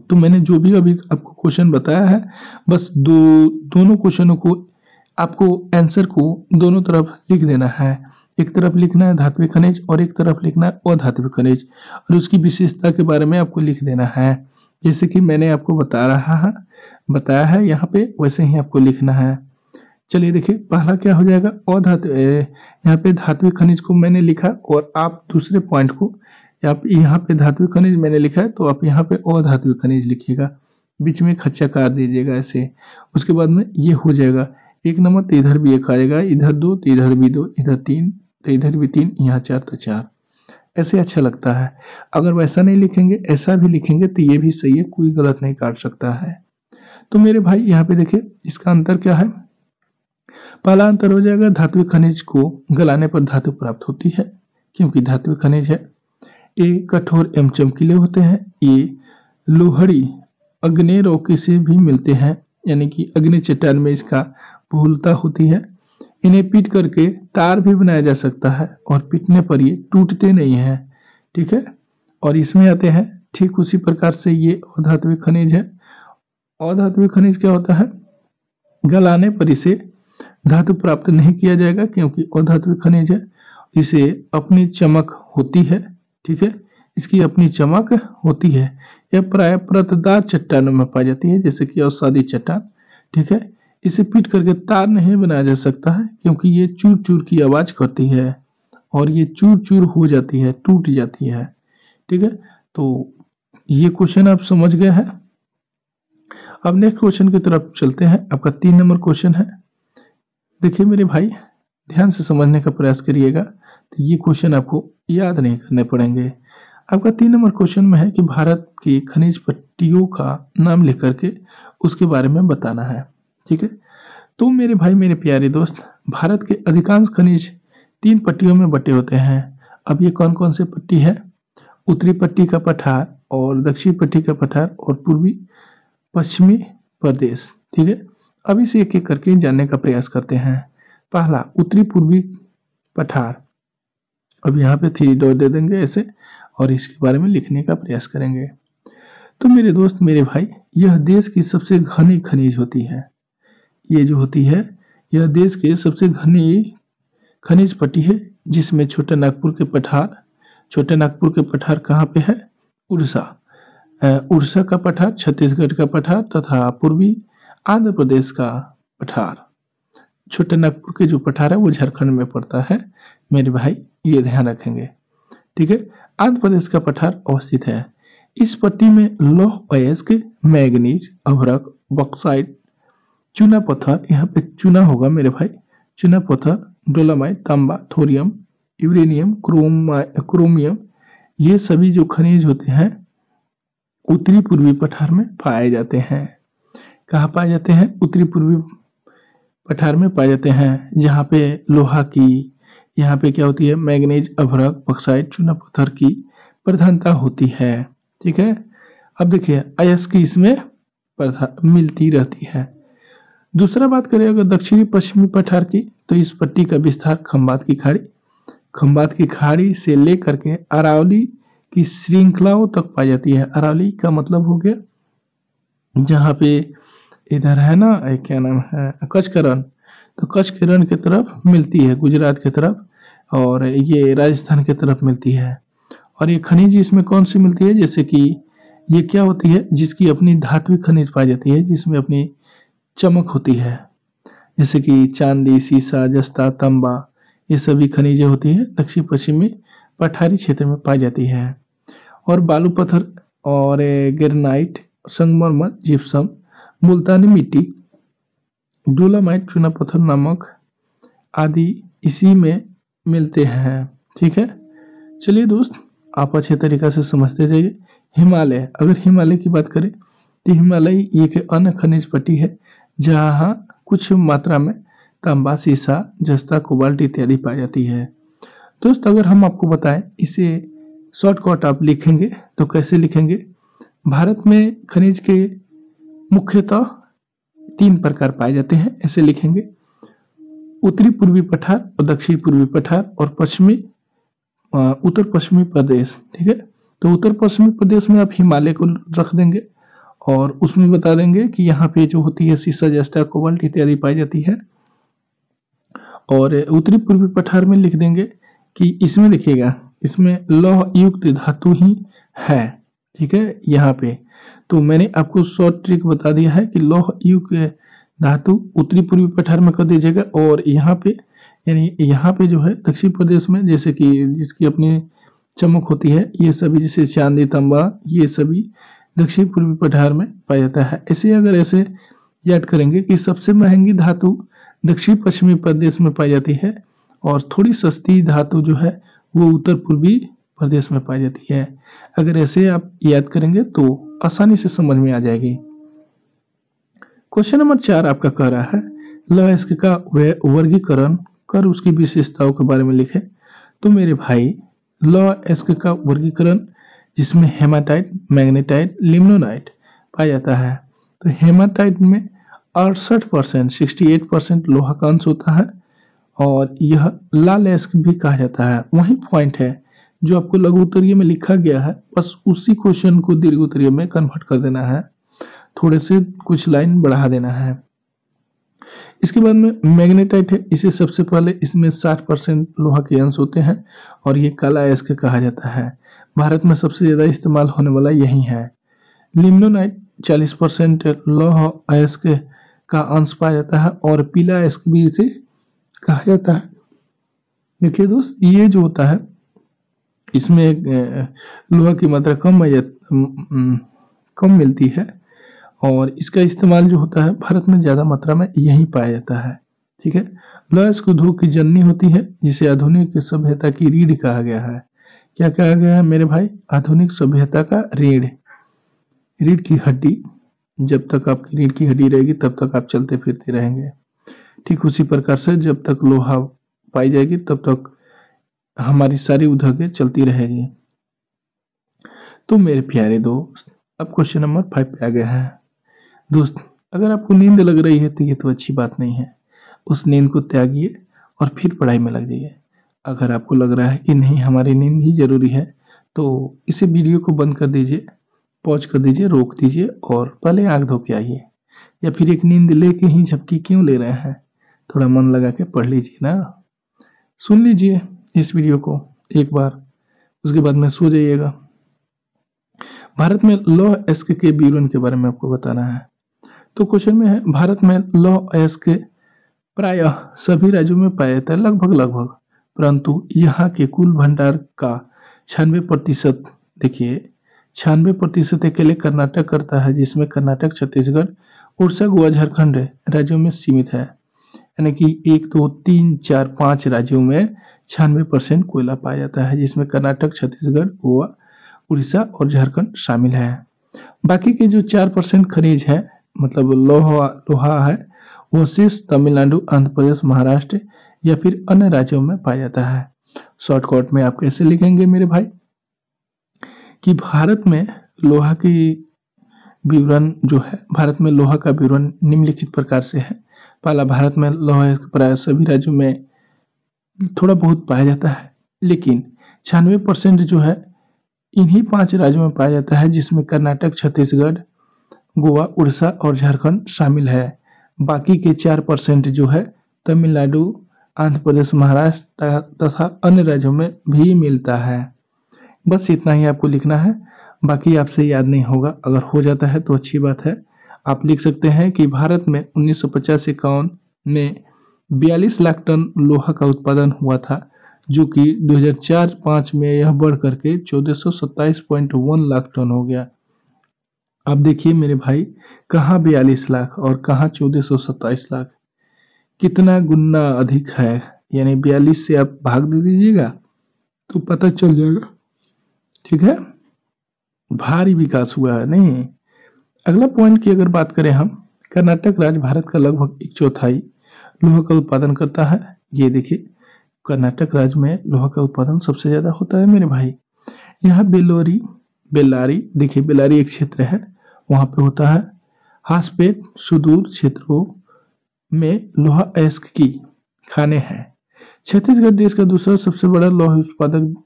तो मैंने जो भी अभी आपको क्वेश्चन बताया है, बस दोनों क्वेश्चनों को आपको आंसर को दोनों तरफ लिख देना है। एक तरफ लिखना है धात्विक खनिज और एक तरफ लिखना है अधात्विक खनिज, और उसकी विशेषता के बारे में आपको लिख देना है। जैसे कि मैंने आपको बताया है यहाँ पे, वैसे ही आपको लिखना है। चलिए देखिए, पहला क्या हो जाएगा, यहाँ पे धात्विक खनिज को मैंने लिखा और आप दूसरे पॉइंट को, आप यहाँ पे धात्विक खनिज मैंने लिखा है तो आप यहाँ पे अधात्विक खनिज लिखिएगा, बीच में खच्चा काट दीजिएगा ऐसे। उसके बाद में ये हो जाएगा 1 नंबर, तो इधर भी 1 आएगा, इधर 2 तो इधर भी 2, इधर 3 तो इधर भी 3, यहाँ 4 तो 4। ऐसे अच्छा लगता है। अगर वैसा नहीं लिखेंगे, ऐसा भी लिखेंगे तो ये भी सही है, कोई गलत नहीं काट सकता है। तो मेरे भाई यहाँ पे देखिए इसका अंतर क्या है। पहला अंतर हो जाएगा, धात्विक खनिज को गलाने पर धातु प्राप्त होती है, क्योंकि धात्विक खनिज है, ये कठोर एवं चमकीले होते हैं। ये लोहड़ी अग्नि रोके से भी मिलते हैं, यानी कि अग्नि चट्टान में इसका बहुलता होती है। इन्हें पीट करके तार भी बनाया जा सकता है और पीटने पर ये टूटते नहीं हैं। ठीक है, और इसमें आते हैं ठीक उसी प्रकार से ये अधात्विक खनिज है। अधात्विक खनिज क्या होता है, गलाने पर इसे धातु प्राप्त नहीं किया जाएगा, क्योंकि अधात्विक खनिज है, इसे अपनी चमक होती है। ठीक है, इसकी अपनी चमक होती है। यह प्राय परतदार चट्टानों में पाई जाती है, जैसे कि अवसादी चट्टान। ठीक है, इसे पीट करके तार नहीं बनाया जा सकता है, क्योंकि ये चूर चूर की आवाज करती है और ये चूर चूर हो जाती है, टूट जाती है। ठीक है, तो ये क्वेश्चन आप समझ गए हैं। अब नेक्स्ट क्वेश्चन की तरफ चलते हैं। आपका 3 नंबर क्वेश्चन है। देखिए मेरे भाई, ध्यान से समझने का प्रयास करिएगा, तो ये क्वेश्चन आपको याद नहीं करने पड़ेंगे। आपका 3 नंबर क्वेश्चन में है कि भारत की खनिज पट्टियों का नाम लिख करके उसके बारे में बताना है। ठीक है, तो मेरे भाई, मेरे प्यारे दोस्त, भारत के अधिकांश खनिज 3 पट्टियों में बटे होते हैं। अब ये कौन कौन से पट्टी है, उत्तरी पट्टी का पठार और दक्षिणी पट्टी का पठार और पूर्वी पश्चिमी प्रदेश। ठीक है, अब इसे एक एक करके जानने का प्रयास करते हैं। पहला, उत्तरी पूर्वी पठार। अब यहाँ पे 3 डॉट दे देंगे ऐसे, और इसके बारे में लिखने का प्रयास करेंगे। तो मेरे दोस्त, मेरे भाई, यह देश की सबसे घनी खनिज होती है। ये जो होती है, यह देश के सबसे घनी खनिज पट्टी है, जिसमें छोटे नागपुर के पठार कहाँ पे है? उड़ीसा का पठार, छत्तीसगढ़ का पठार तथा पूर्वी आंध्र प्रदेश का पठार। छोटे नागपुर के जो पठार है वो झारखंड में पड़ता है मेरे भाई, ये ध्यान रखेंगे। ठीक है, आंध्र प्रदेश का पठार अवस्थित है। इस पट्टी में लौह अयस्क, मैग्नीज, अभ्रक, बॉक्साइट, चूना पत्थर, यहाँ पे चूना होगा मेरे भाई, चूना पत्थर, डोलामाइट, तांबा, थोरियम, यूरेनियम, क्रोमियम, ये सभी जो खनिज होते हैं उत्तरी पूर्वी पठार में पाए जाते हैं। कहाँ पाए जाते हैं? उत्तरी पूर्वी पठार में पाए जाते हैं, जहाँ पे लोहा की, यहाँ पे क्या होती है? मैग्नीज, अभ्रक, बॉक्साइट, चूना पत्थर की प्रधानता होती है। ठीक है, अब देखिए अयस्क की इसमें मिलती रहती है। दूसरा बात करें अगर दक्षिणी पश्चिमी पठार की, तो इस पट्टी का विस्तार खंबात की खाड़ी से लेकर के अरावली की श्रृंखलाओं तक पाई जाती है। अरावली का मतलब हो गया जहाँ पे इधर है ना, क्या नाम है, कचकरण, तो कचकरण की तरफ मिलती है, गुजरात की तरफ, और ये राजस्थान की तरफ मिलती है। और ये खनिज इसमें कौन सी मिलती है? जैसे कि ये क्या होती है, जिसकी अपनी धात्विक खनिज पाई जाती है, जिसमें अपनी चमक होती है, जैसे कि चांदी, सीसा, जस्ता, तांबा, ये सभी खनिजें होती है दक्षिण पश्चिमी पठारी क्षेत्र में पाई जाती है। और बालू पत्थर और ग्रेनाइट, संगमरमर, जिप्सम, मुल्तानी मिट्टी, डोलामाइट, चूना पत्थर, नमक आदि इसी में मिलते हैं। ठीक है, चलिए दोस्त, आप अच्छे तरीका से समझते जाइए। हिमालय, अगर हिमालय की बात करें तो हिमालय एक अन्य खनिज पट्टी है जहाँ कुछ मात्रा में तांबा, सीसा, जस्ता, कोबाल्ट इत्यादि पाई जाती है। दोस्त, अगर हम आपको बताएं इसे शॉर्टकट आप लिखेंगे तो कैसे लिखेंगे? भारत में खनिज के मुख्यतः 3 प्रकार पाए जाते हैं, ऐसे लिखेंगे। उत्तरी पूर्वी पठार और दक्षिण पूर्वी पठार और उत्तर पश्चिमी प्रदेश। ठीक है, तो उत्तर पश्चिमी प्रदेश में आप हिमालय को रख देंगे और उसमें बता देंगे कि यहाँ पे जो होती है सीसा, जस्ता, कोबाल्ट इत्यादि पाई जाती है। और उत्तरी पूर्वी पठार में लिख देंगे कि इसमें देखिएगा, इसमें लौह युक्त धातु ही है। ठीक है, यहाँ पे तो मैंने आपको शॉर्ट ट्रिक बता दिया है कि लौह युक्त धातु उत्तरी पूर्वी पठार में कर दीजिएगा, और यहाँ पे यानी यहाँ पे जो है दक्षिण प्रदेश में, जैसे कि जिसकी अपनी चमक होती है, ये सभी जैसे चांदी, तांबा, ये सभी दक्षिण पूर्वी पठार में पाया जाता है। ऐसे याद करेंगे कि सबसे महंगी धातु दक्षिण पश्चिमी प्रदेश में पाई जाती है और थोड़ी सस्ती धातु जो है वो उत्तर पूर्वी प्रदेश में पाई जाती है। अगर ऐसे आप याद करेंगे तो आसानी से समझ में आ जाएगी। क्वेश्चन नंबर 4 आपका कह रहा है लौह अयस्क का वर्गीकरण कर उसकी विशेषताओं के बारे में लिखे। तो मेरे भाई, लौह अयस्क का वर्गीकरण जिसमें हेमाटाइट, मैग्नेटाइट, लिमोनाइट पाया जाता है। तो हेमाटाइट में 68% 68% लोहा का अंश होता है और यह लाल अयस्क भी कहा जाता है। वही पॉइंट है जो आपको लघु उत्तरीय में लिखा गया है, बस उसी क्वेश्चन को दीर्घ उत्तरीय में कन्वर्ट कर देना है, थोड़े से कुछ लाइन बढ़ा देना है। इसके बाद में मैग्नेटाइट है, इसे सबसे पहले इसमें 60% लोहा के अंश होते हैं और ये काला अयस्क कहा जाता है। भारत में सबसे ज्यादा इस्तेमाल होने वाला यही है। लिमोनाइट 40% लौह अयस्क का अंश पाया जाता है और पीला अयस्क भी इसे कहा जाता है। देखिए दोस्त, ये जो होता है इसमें लोहा की मात्रा कम मिलती है और इसका इस्तेमाल जो होता है भारत में ज्यादा मात्रा में यही पाया जाता है। ठीक है, लौह अयस्क उद्योग की जननी होती है जिसे आधुनिक सभ्यता की रीढ़ कहा गया है। क्या कहा गया है मेरे भाई? आधुनिक सभ्यता का रीढ़ की हड्डी। जब तक आपकी रीढ़ की हड्डी रहेगी तब तक आप चलते फिरते रहेंगे। ठीक उसी प्रकार से जब तक लोहा पाई जाएगी तब तक हमारी सारी उद्योगें चलती रहेगी। तो मेरे प्यारे दोस्त, अब क्वेश्चन नंबर 5 पे आ गया है। दोस्त, अगर आपको नींद लग रही है तो ये तो अच्छी बात नहीं है। उस नींद को त्यागिए और फिर पढ़ाई में लग जाइए। अगर आपको लग रहा है कि नहीं हमारी नींद ही जरूरी है, तो इसे वीडियो को बंद कर दीजिए, पॉज कर दीजिए, रोक दीजिए और पहले आंख धो के आइए। या फिर एक नींद लेके ही झपकी क्यों ले रहे हैं, थोड़ा मन लगा के पढ़ लीजिए ना, सुन लीजिए इस वीडियो को एक बार, उसके बाद में सो जाइएगा। भारत में लौह अयस्क के विवरण के बारे में आपको बताना है। तो क्वेश्चन में है, भारत में लौह अयस्क प्रायः सभी राज्यों में पाया जाता है, लगभग, परंतु यहाँ के कुल भंडार का 96%, देखिए 96% अकेले कर्नाटक करता है, जिसमें कर्नाटक, छत्तीसगढ़, उड़ीसा, गोवा, झारखंड राज्यों में सीमित है। यानी कि 1, 2, 3, 4, 5 राज्यों में 96% कोयला पाया जाता है, जिसमें कर्नाटक, छत्तीसगढ़, गोवा, उड़ीसा और झारखंड शामिल है। बाकी के जो 4% खनिज है, मतलब लोहा है, वो शेष तमिलनाडु, आंध्र प्रदेश, महाराष्ट्र या फिर अन्य राज्यों में पाया जाता है। शॉर्टकट में आप कैसे लिखेंगे मेरे भाई कि भारत में लोहा की विवरण जो है, भारत में लोहा का विवरण निम्नलिखित प्रकार से है। पहला, भारत में लोहा प्राय सभी राज्यों में थोड़ा बहुत पाया जाता है, लेकिन 96% जो है इन्हीं 5 राज्यों में पाया जाता है, जिसमें कर्नाटक, छत्तीसगढ़, गोवा, उड़ीसा और झारखंड शामिल है। बाकी के 4% जो है तमिलनाडु, आंध्र प्रदेश, महाराष्ट्र तथा अन्य राज्यों में भी मिलता है। बस इतना ही आपको लिखना है, बाकी आपसे याद नहीं होगा। अगर हो जाता है तो अच्छी बात है। आप लिख सकते हैं कि भारत में 1950-51 में 42 लाख टन लोहा का उत्पादन हुआ था, जो कि 2004-5 में यह बढ़ करके 1427.1 लाख टन हो गया। अब देखिए मेरे भाई, कहाँ 42 लाख और कहाँ 1427 लाख, कितना गुना अधिक है। यानी 42 से आप भाग दे दीजिएगा तो पता चल जाएगा, ठीक है, भारी विकास हुआ है नहीं। अगला पॉइंट की अगर बात करें हम, कर्नाटक राज्य भारत का लगभग 1/4 लोहा का उत्पादन करता है। ये देखिए, कर्नाटक राज्य में लोहा का उत्पादन सबसे ज्यादा होता है मेरे भाई। यहाँ बेल्लारी, देखिए बेल्लारी एक क्षेत्र है, वहां पे होता है। हासपेट सुदूर क्षेत्रों में लोहा अयस्क की खाने हैं। छत्तीसगढ़ देश का दूसरा सबसे बड़ा लोहा उत्पादक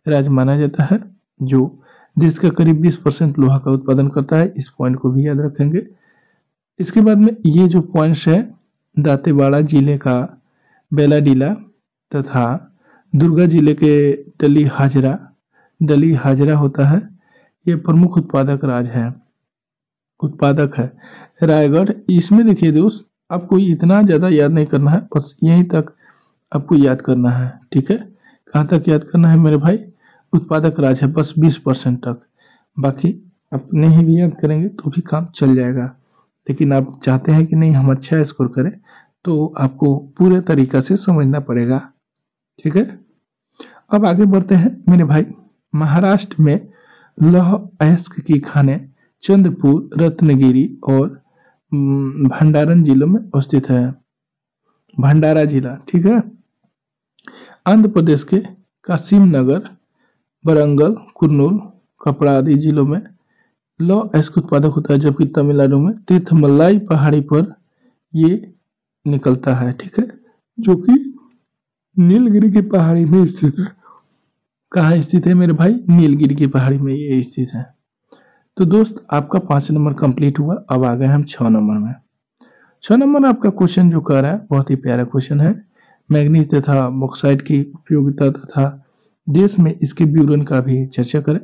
राज्य माना जाता है, जो देश का करीब 20% लोहा का उत्पादन करता है। इस पॉइंट को भी याद रखेंगे। इसके बाद में ये जो पॉइंट्स है, दांतेवाड़ा जिले का बेलाडीला तथा दुर्गा जिले के डली हाजरा होता है, ये प्रमुख उत्पादक है। रायगढ़, इसमें देखिए दोस्त, आपको इतना ज्यादा याद नहीं करना है, बस यहीं तक आपको याद करना है, ठीक है। कहाँ तक याद करना है मेरे भाई, उत्पादक राज्य है, बस 20% तक। बाकी आप नहीं भी याद करेंगे तो भी काम चल जाएगा, लेकिन आप चाहते हैं कि नहीं हम अच्छा स्कोर करें, तो आपको पूरे तरीका से समझना पड़ेगा, ठीक है। अब आगे बढ़ते हैं मेरे भाई। महाराष्ट्र में लौह अयस्क की खानें चंद्रपुर, रत्नगिरी और भंडारन जिलों में स्थित है। भंडारा जिला, ठीक है। आंध्र प्रदेश के कासिम नगर, वरंगल, कुर्नूल, कपड़ा आदि जिलों में लौह अयस्क उत्पादक होता है, जबकि तमिलनाडु में तीर्थमलाई पहाड़ी पर ये निकलता है, ठीक है, जो कि नीलगिरी की पहाड़ी में स्थित है। कहाँ स्थित है मेरे भाई, नीलगिरी की पहाड़ी में ये स्थित है। तो दोस्त, आपका 5 नंबर कंप्लीट हुआ। अब आ गए हम 6 नंबर में। 6 नंबर आपका क्वेश्चन जो कर रहा है, बहुत ही प्यारा क्वेश्चन है। मैग्नीज तथा बॉक्साइट की उपयोगिता तथा देश में इसके विवरण का भी चर्चा करें।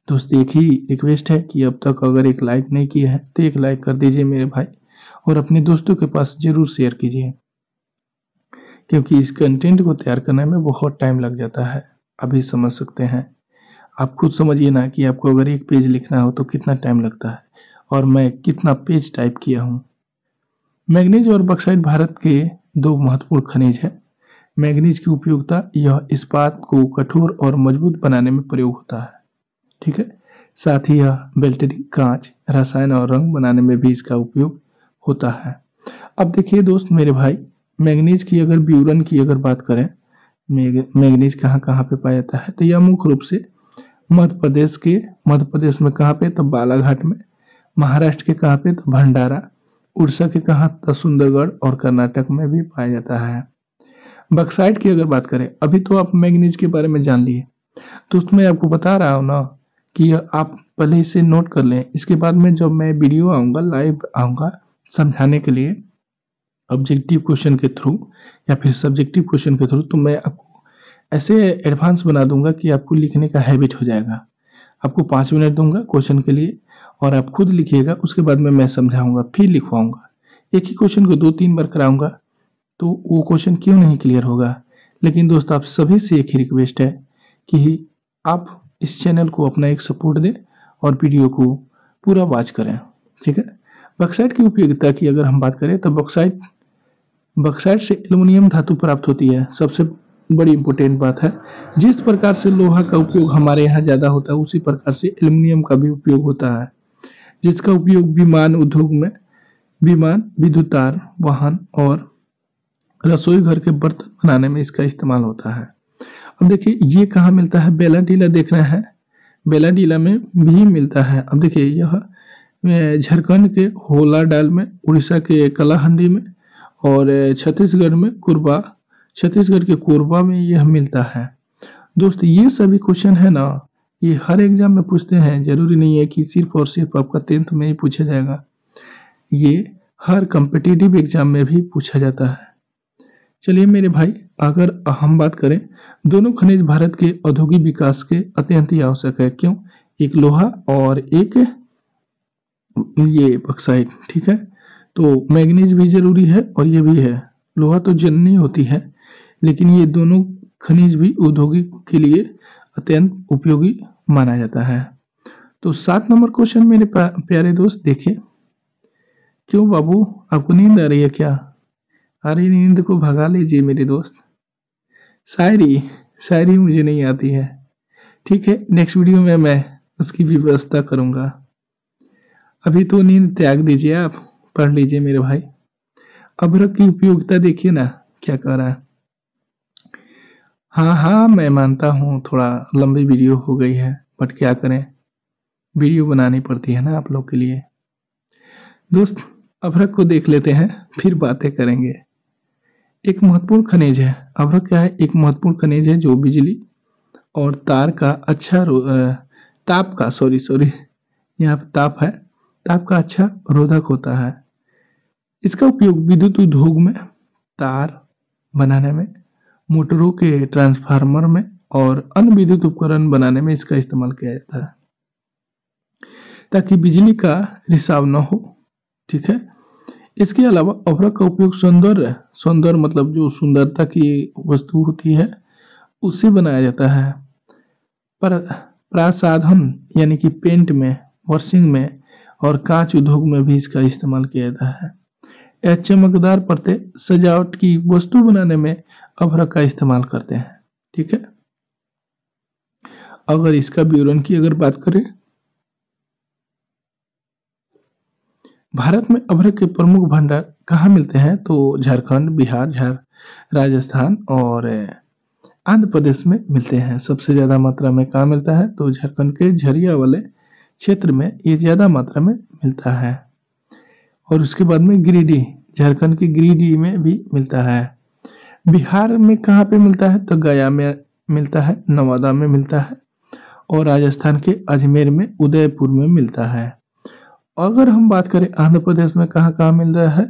दोस्त, एक ही रिक्वेस्ट है कि अब तक अगर एक लाइक नहीं किया है तो एक लाइक कर दीजिए मेरे भाई, और अपने दोस्तों के पास जरूर शेयर कीजिए, क्योंकि इस कंटेंट को तैयार करने में बहुत टाइम लग जाता है। अभी समझ सकते हैं, आप खुद समझिए ना कि आपको अगर एक पेज लिखना हो तो कितना टाइम लगता है, और मैं कितना पेज टाइप किया हूँ। मैग्नीज और बॉक्साइट भारत के 2 महत्वपूर्ण खनिज हैं। मैग्नीज की उपयोगिता, यह इस्पात को कठोर और मजबूत बनाने में प्रयोग होता है, ठीक है। साथ ही यह बैटरी, कांच, रसायन और रंग बनाने में भी इसका उपयोग होता है। अब देखिए दोस्त मेरे भाई, मैग्नीज की अगर विवरण की अगर बात करें, मैग्नीज कहाँ कहाँ पे पाया जाता है, तो यह मुख्य रूप से मध्य प्रदेश में कहाँ पे, तो बालाघाट में। महाराष्ट्र के कहाँ पे, तो भंडारा। उड़ीसा के कहाँ, तो सुंदरगढ़। और कर्नाटक में भी पाया जाता है। बक्साइट की अगर बात करें, अभी तो आप मैग्नीज के बारे में जान लिए, तो उसमें आपको बता रहा हूँ ना कि आप पहले इसे नोट कर लें। इसके बाद में जब मैं वीडियो आऊँगा, लाइव आऊँगा समझाने के लिए ऑब्जेक्टिव क्वेश्चन के थ्रू या फिर सब्जेक्टिव क्वेश्चन के थ्रू, तो मैं आपको ऐसे एडवांस बना दूंगा कि आपको लिखने का हैबिट हो जाएगा। आपको 5 मिनट दूंगा क्वेश्चन के लिए और आप खुद लिखिएगा, उसके बाद में मैं समझाऊंगा, फिर लिखवाऊंगा। एक ही क्वेश्चन को 2-3 बार कराऊंगा तो वो क्वेश्चन क्यों नहीं क्लियर होगा। लेकिन दोस्त आप सभी से एक ही रिक्वेस्ट है कि आप इस चैनल को अपना एक सपोर्ट दें और वीडियो को पूरा वॉच करें, ठीक है। बॉक्साइट की उपयोगिता की अगर हम बात करें तो बॉक्साइट से एल्युमिनियम धातु प्राप्त होती है। सबसे बड़ी इंपॉर्टेंट बात है, जिस प्रकार से लोहा का उपयोग हमारे यहाँ ज्यादा होता है उसी प्रकार से एल्युमिनियम का भी उपयोग होता है, जिसका उपयोग विमान उद्योग में, विमान, विद्युत तार, वाहन और रसोई घर के बर्तन बनाने में इसका इस्तेमाल होता है। अब देखिए ये कहाँ मिलता है, बेलाडीला देख रहे हैं, बेलाडीला में भी मिलता है। अब देखिए यह झारखंड के होलाडाल में, उड़ीसा के कलाहंडी में और छत्तीसगढ़ के कोरबा में यह मिलता है। दोस्त ये सभी क्वेश्चन है ना, ये हर एग्जाम में पूछते हैं, जरूरी नहीं है कि सिर्फ और सिर्फ आपका 10th में ही पूछा जाएगा, ये हर कॉम्पिटिटिव एग्जाम में भी पूछा जाता है। चलिए मेरे भाई, अगर हम बात करें, दोनों खनिज भारत के औद्योगिक विकास के अत्यंत ही आवश्यक है। क्यों? एक लोहा और एक ये बॉक्साइट, ठीक है। तो मैग्नीज भी जरूरी है और ये भी है। लोहा तो जननी होती है, लेकिन ये दोनों खनिज भी औद्योगिक के लिए अत्यंत उपयोगी माना जाता है। तो 7 नंबर क्वेश्चन मेरे प्यारे दोस्त देखिए। क्यों बाबू, आपको नींद आ रही है क्या? अरे नींद को भगा लीजिए मेरे दोस्त। शायरी मुझे नहीं आती है, ठीक है, नेक्स्ट वीडियो में मैं उसकी भी व्यवस्था करूंगा। अभी तो नींद त्याग दीजिए, आप पढ़ लीजिए मेरे भाई। अभ्रक की उपयोगिता देखिए ना क्या कह रहा है। हाँ मैं मानता हूँ थोड़ा लंबी वीडियो हो गई है, बट क्या करें, वीडियो बनानी पड़ती है ना आप लोग के लिए। दोस्त अभ्रक को देख लेते हैं, फिर बातें करेंगे। एक महत्वपूर्ण खनिज है अभ्रक। क्या है? एक महत्वपूर्ण खनिज है जो बिजली और तार का अच्छा ताप का सॉरी यहाँ पे ताप है, ताप का अच्छा रोधक होता है। इसका उपयोग विद्युत उद्योग में, तार बनाने में, मोटरों के ट्रांसफार्मर में और अन्य विद्युत उपकरण बनाने में इसका इस्तेमाल किया जाता है, ताकि बिजली का रिसाव न हो, ठीक है। इसके अलावा अभ्रक का उपयोग सौंदर्य मतलब जो सुंदरता की वस्तु होती है उससे बनाया जाता है। पर प्रसाधन यानी कि पेंट में, वॉशिंग में और कांच उद्योग में भी इसका इस्तेमाल किया जाता है। यह चमकदार परतें, सजावट की वस्तु बनाने में अभ्रक का इस्तेमाल करते हैं, ठीक है। अगर इसका विवरण की अगर बात करें, भारत में अभ्रक के प्रमुख भंडार कहाँ मिलते हैं? तो झारखंड, बिहार, राजस्थान और आंध्र प्रदेश में मिलते हैं। सबसे ज्यादा मात्रा में कहाँ मिलता है? तो झारखंड के झरिया वाले क्षेत्र में ये ज्यादा मात्रा में मिलता है। और उसके बाद में गिरिडीह, झारखंड के गिरिडीह में भी मिलता है। बिहार में कहाँ पे मिलता है? तो गया में मिलता है, नवादा में मिलता है और राजस्थान के अजमेर में, उदयपुर में मिलता है। अगर हम बात करें आंध्र प्रदेश में कहाँ कहाँ मिल रहा है,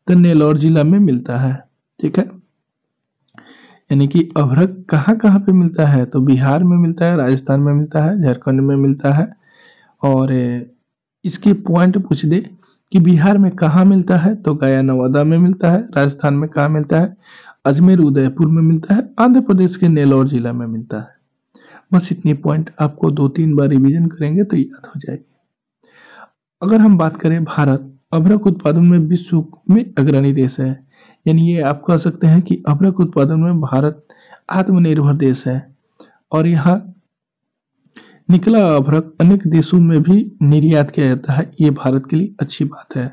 तो नेल्लोर जिला में मिलता है, ठीक है। यानी कि अभ्रक कहाँ कहाँ पे मिलता है? तो बिहार में मिलता है, राजस्थान में मिलता है, झारखंड में मिलता है। और इसके पॉइंट पूछ दे कि बिहार में कहाँ मिलता है? तो गया, नवादा में मिलता है। राजस्थान में कहाँ मिलता है? अजमेर, उदयपुर में मिलता है। आंध्र प्रदेश के नेल्लोर जिला में मिलता है। बस इतनी पॉइंट आपको 2-3 बार रिवीजन करेंगे तो याद हो जाएगी। अगर हम बात करें, भारत अभ्रक उत्पादन में विश्व में अग्रणी देश है। यानी ये आप कह सकते हैं कि अभ्रक उत्पादन में भारत आत्मनिर्भर देश है और यहाँ निकला अभ्रक अनेक देशों में भी निर्यात किया जाता है। ये भारत के लिए अच्छी बात है।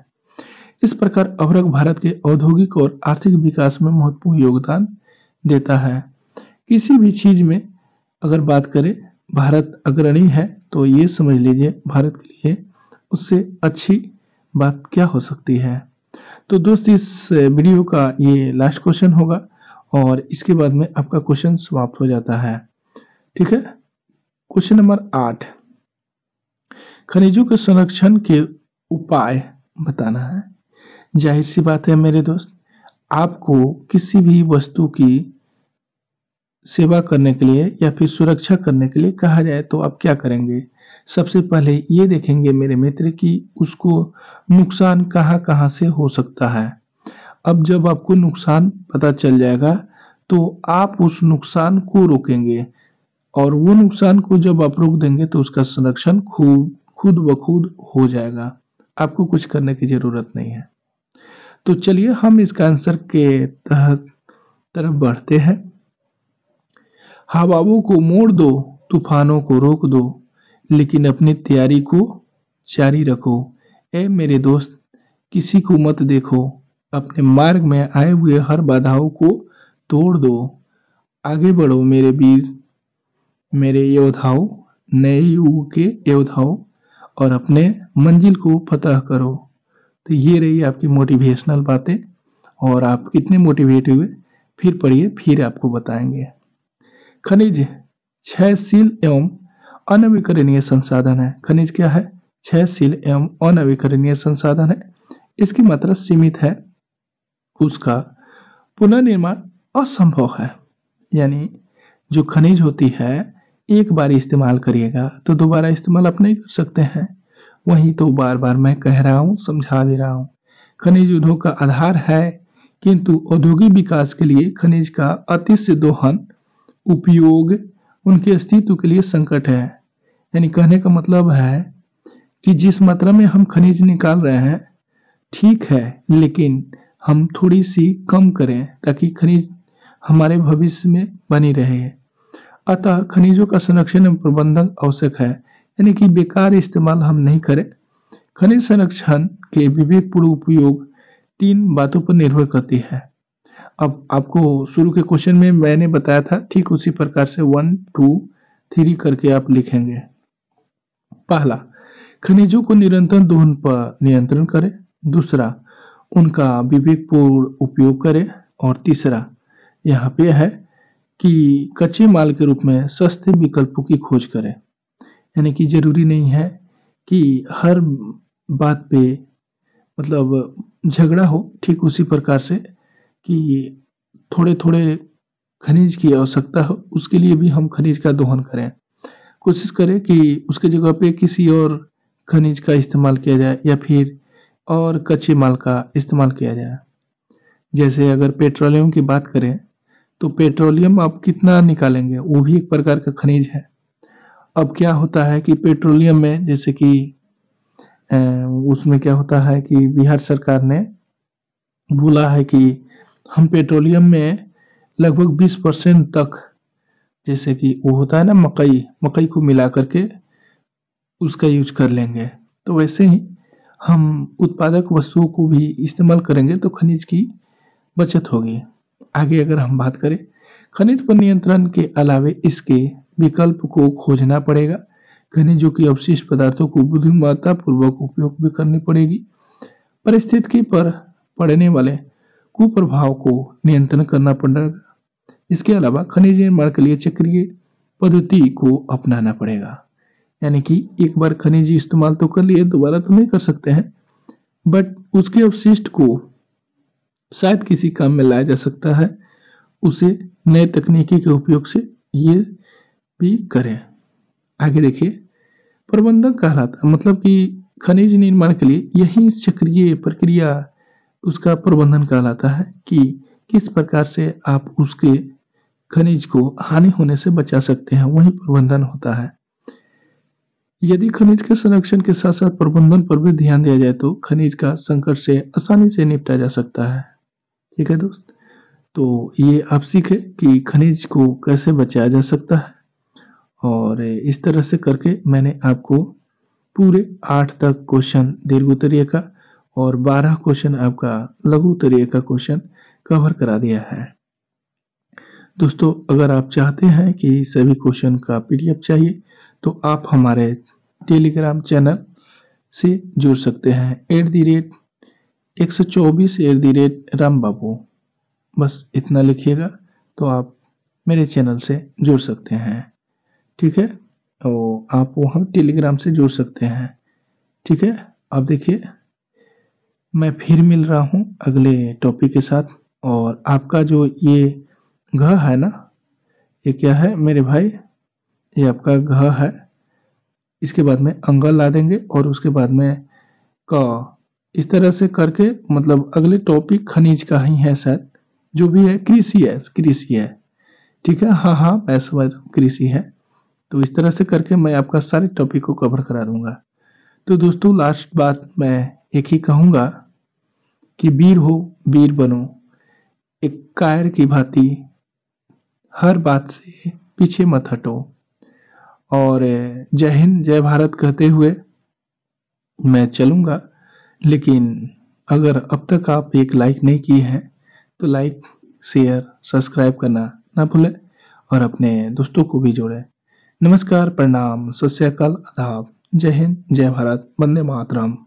इस प्रकार अभ्रक भारत के औद्योगिक और आर्थिक विकास में महत्वपूर्ण योगदान देता है। किसी भी चीज में अगर बात करें भारत अग्रणी है तो ये समझ लीजिए भारत के लिए उससे अच्छी बात क्या हो सकती है। तो दोस्त इस वीडियो का ये लास्ट क्वेश्चन होगा और इसके बाद में आपका क्वेश्चन समाप्त हो जाता है। ठीक है। क्वेश्चन नंबर 8, खनिजों के संरक्षण के उपाय बताना है। जाहिर सी बात है मेरे दोस्त, आपको किसी भी वस्तु की सेवा करने के लिए या फिर सुरक्षा करने के लिए कहा जाए तो आप क्या करेंगे? सबसे पहले ये देखेंगे मेरे मित्र कि उसको नुकसान कहाँ कहाँ से हो सकता है। अब जब आपको नुकसान पता चल जाएगा तो आप उस नुकसान को रोकेंगे, और वो नुकसान को जब आप रोक देंगे तो उसका संरक्षण खुद ब खुद हो जाएगा। आपको कुछ करने की जरूरत नहीं है। तो चलिए हम इसका आंसर के तरफ बढ़ते हैं। हवाओं को मोड़ दो, तूफानों को रोक दो, लेकिन अपनी तैयारी को जारी रखो। ए मेरे दोस्त, किसी को मत देखो, अपने मार्ग में आए हुए हर बाधाओं को तोड़ दो। आगे बढ़ो मेरे वीर, मेरे योद्धाओं, नए युग के योद्धाओं, और अपने मंजिल को फतह करो। तो ये रही आपकी मोटिवेशनल बातें, और आप कितने मोटिवेट हुए फिर पढ़िए, फिर आपको बताएंगे। खनिज क्षयशील एवं अनवीकरणीय संसाधन है। खनिज क्या है? क्षयशील एवं अनवीकरणीय संसाधन है। इसकी मात्रा सीमित है, उसका पुनर्निर्माण असंभव है। यानी जो खनिज होती है, एक बार इस्तेमाल करिएगा तो दोबारा इस्तेमाल आप नहीं कर सकते हैं। वही तो बार बार मैं कह रहा हूँ, समझा दे रहा हूँ। खनिज उद्योग का आधार है, किंतु औद्योगिक विकास के लिए खनिज का अतिशय दोहन उपयोग उनके अस्तित्व के लिए संकट है। यानी कहने का मतलब है कि जिस मात्रा में हम खनिज निकाल रहे हैं ठीक है, लेकिन हम थोड़ी सी कम करें ताकि खनिज हमारे भविष्य में बनी रहे। अतः खनिजों का संरक्षण एवं प्रबंधन आवश्यक है, यानी कि बेकार इस्तेमाल हम नहीं करें। खनिज संरक्षण के विवेकपूर्ण उपयोग 3 बातों पर निर्भर करती है। अब आपको शुरू के क्वेश्चन में मैंने बताया था, ठीक उसी प्रकार से 1 2 3 करके आप लिखेंगे। पहला, खनिजों को निरंतर दोहन पर नियंत्रण करें। दूसरा, उनका विवेकपूर्ण उपयोग करें। और तीसरा यहाँ पे है कि कच्चे माल के रूप में सस्ते विकल्पों की खोज करें। यानी कि जरूरी नहीं है कि हर बात पे मतलब झगड़ा हो। ठीक उसी प्रकार से कि थोड़े थोड़े खनिज की आवश्यकता हो, उसके लिए भी हम खनिज का दोहन करें। कोशिश करें कि उसके जगह पे किसी और खनिज का इस्तेमाल किया जाए या फिर और कच्चे माल का इस्तेमाल किया जाए। जैसे अगर पेट्रोलियम की बात करें तो पेट्रोलियम आप कितना निकालेंगे, वो भी एक प्रकार का खनिज है। अब क्या होता है कि पेट्रोलियम में जैसे कि उसमें क्या होता है कि बिहार सरकार ने बोला है कि हम पेट्रोलियम में लगभग 20% तक, जैसे कि वो होता है ना मकई को मिला करके उसका यूज कर लेंगे। तो वैसे ही हम उत्पादक वस्तुओं को भी इस्तेमाल करेंगे तो खनिज की बचत होगी। आगे अगर हम बात करें, खनिज पर नियंत्रण के अलावे इसके विकल्प को खोजना पड़ेगा। खनिजों की अवशिष्ट पदार्थों को बुद्धिमत्ता पूर्वक उपयोग भी करनी पड़ेगी। परिस्थिति पर पड़ने वाले कुप्रभाव को नियंत्रण करना पड़ेगा। इसके अलावा खनिज निर्माण के लिए चक्रीय पद्धति को अपनाना पड़ेगा। यानी कि एक बार खनिज इस्तेमाल तो कर लिए, दोबारा तो नहीं कर सकते हैं, बट उसके अवशिष्ट को शायद किसी काम में लाया जा सकता है। उसे नए तकनीकी के उपयोग से ये भी करें। आगे देखिए, प्रबंधन कहलाता है, मतलब कि खनिज निर्माण के लिए यही चक्रीय प्रक्रिया उसका प्रबंधन कहलाता है कि किस प्रकार से आप उसके खनिज को हानि होने से बचा सकते हैं, वही प्रबंधन होता है। यदि खनिज के संरक्षण के साथ साथ प्रबंधन पर भी ध्यान दिया जाए तो खनिज का संकट से आसानी से निपटा जा सकता है। ठीक है दोस्त, तो ये आप सीखे कि खनिज को कैसे बचाया जा सकता है। और इस तरह से करके मैंने आपको पूरे 8 तक क्वेश्चन दीर्घ उत्तरीय का और 12 क्वेश्चन आपका लघु उत्तरीय का क्वेश्चन कवर करा दिया है। दोस्तों, अगर आप चाहते हैं कि सभी क्वेश्चन का PDF चाहिए तो आप हमारे टेलीग्राम चैनल से जुड़ सकते हैं। @124 @रामबाबू, बस इतना लिखिएगा। तो आप मेरे चैनल से जुड़ सकते हैं। ठीक है, तो आप वहाँ टेलीग्राम से जुड़ सकते हैं। ठीक है, अब देखिए मैं फिर मिल रहा हूँ अगले टॉपिक के साथ। और आपका जो ये घ है ना, ये क्या है मेरे भाई, ये आपका घ है। इसके बाद में अंगल ला देंगे और उसके बाद में क। इस तरह से करके मतलब अगले टॉपिक खनिज का ही है शायद, जो भी है कृषि है, कृषि है। ठीक है, हाँ हाँ मैं समझ रहा हूँ कृषि है। तो इस तरह से करके मैं आपका सारे टॉपिक को कवर करा दूंगा। तो दोस्तों लास्ट बात मैं एक ही कहूँगा कि वीर हो वीर बनो, एक कायर की भांति हर बात से पीछे मत हटो। और जय हिंद जय भारत कहते हुए मैं चलूँगा। लेकिन अगर अब तक आप एक लाइक नहीं किए हैं तो लाइक शेयर सब्सक्राइब करना ना भूलें और अपने दोस्तों को भी जोड़ें। नमस्कार, प्रणाम, सत श्री अकाल, आदाब, जय हिंद जय भारत, वंदे मातरम।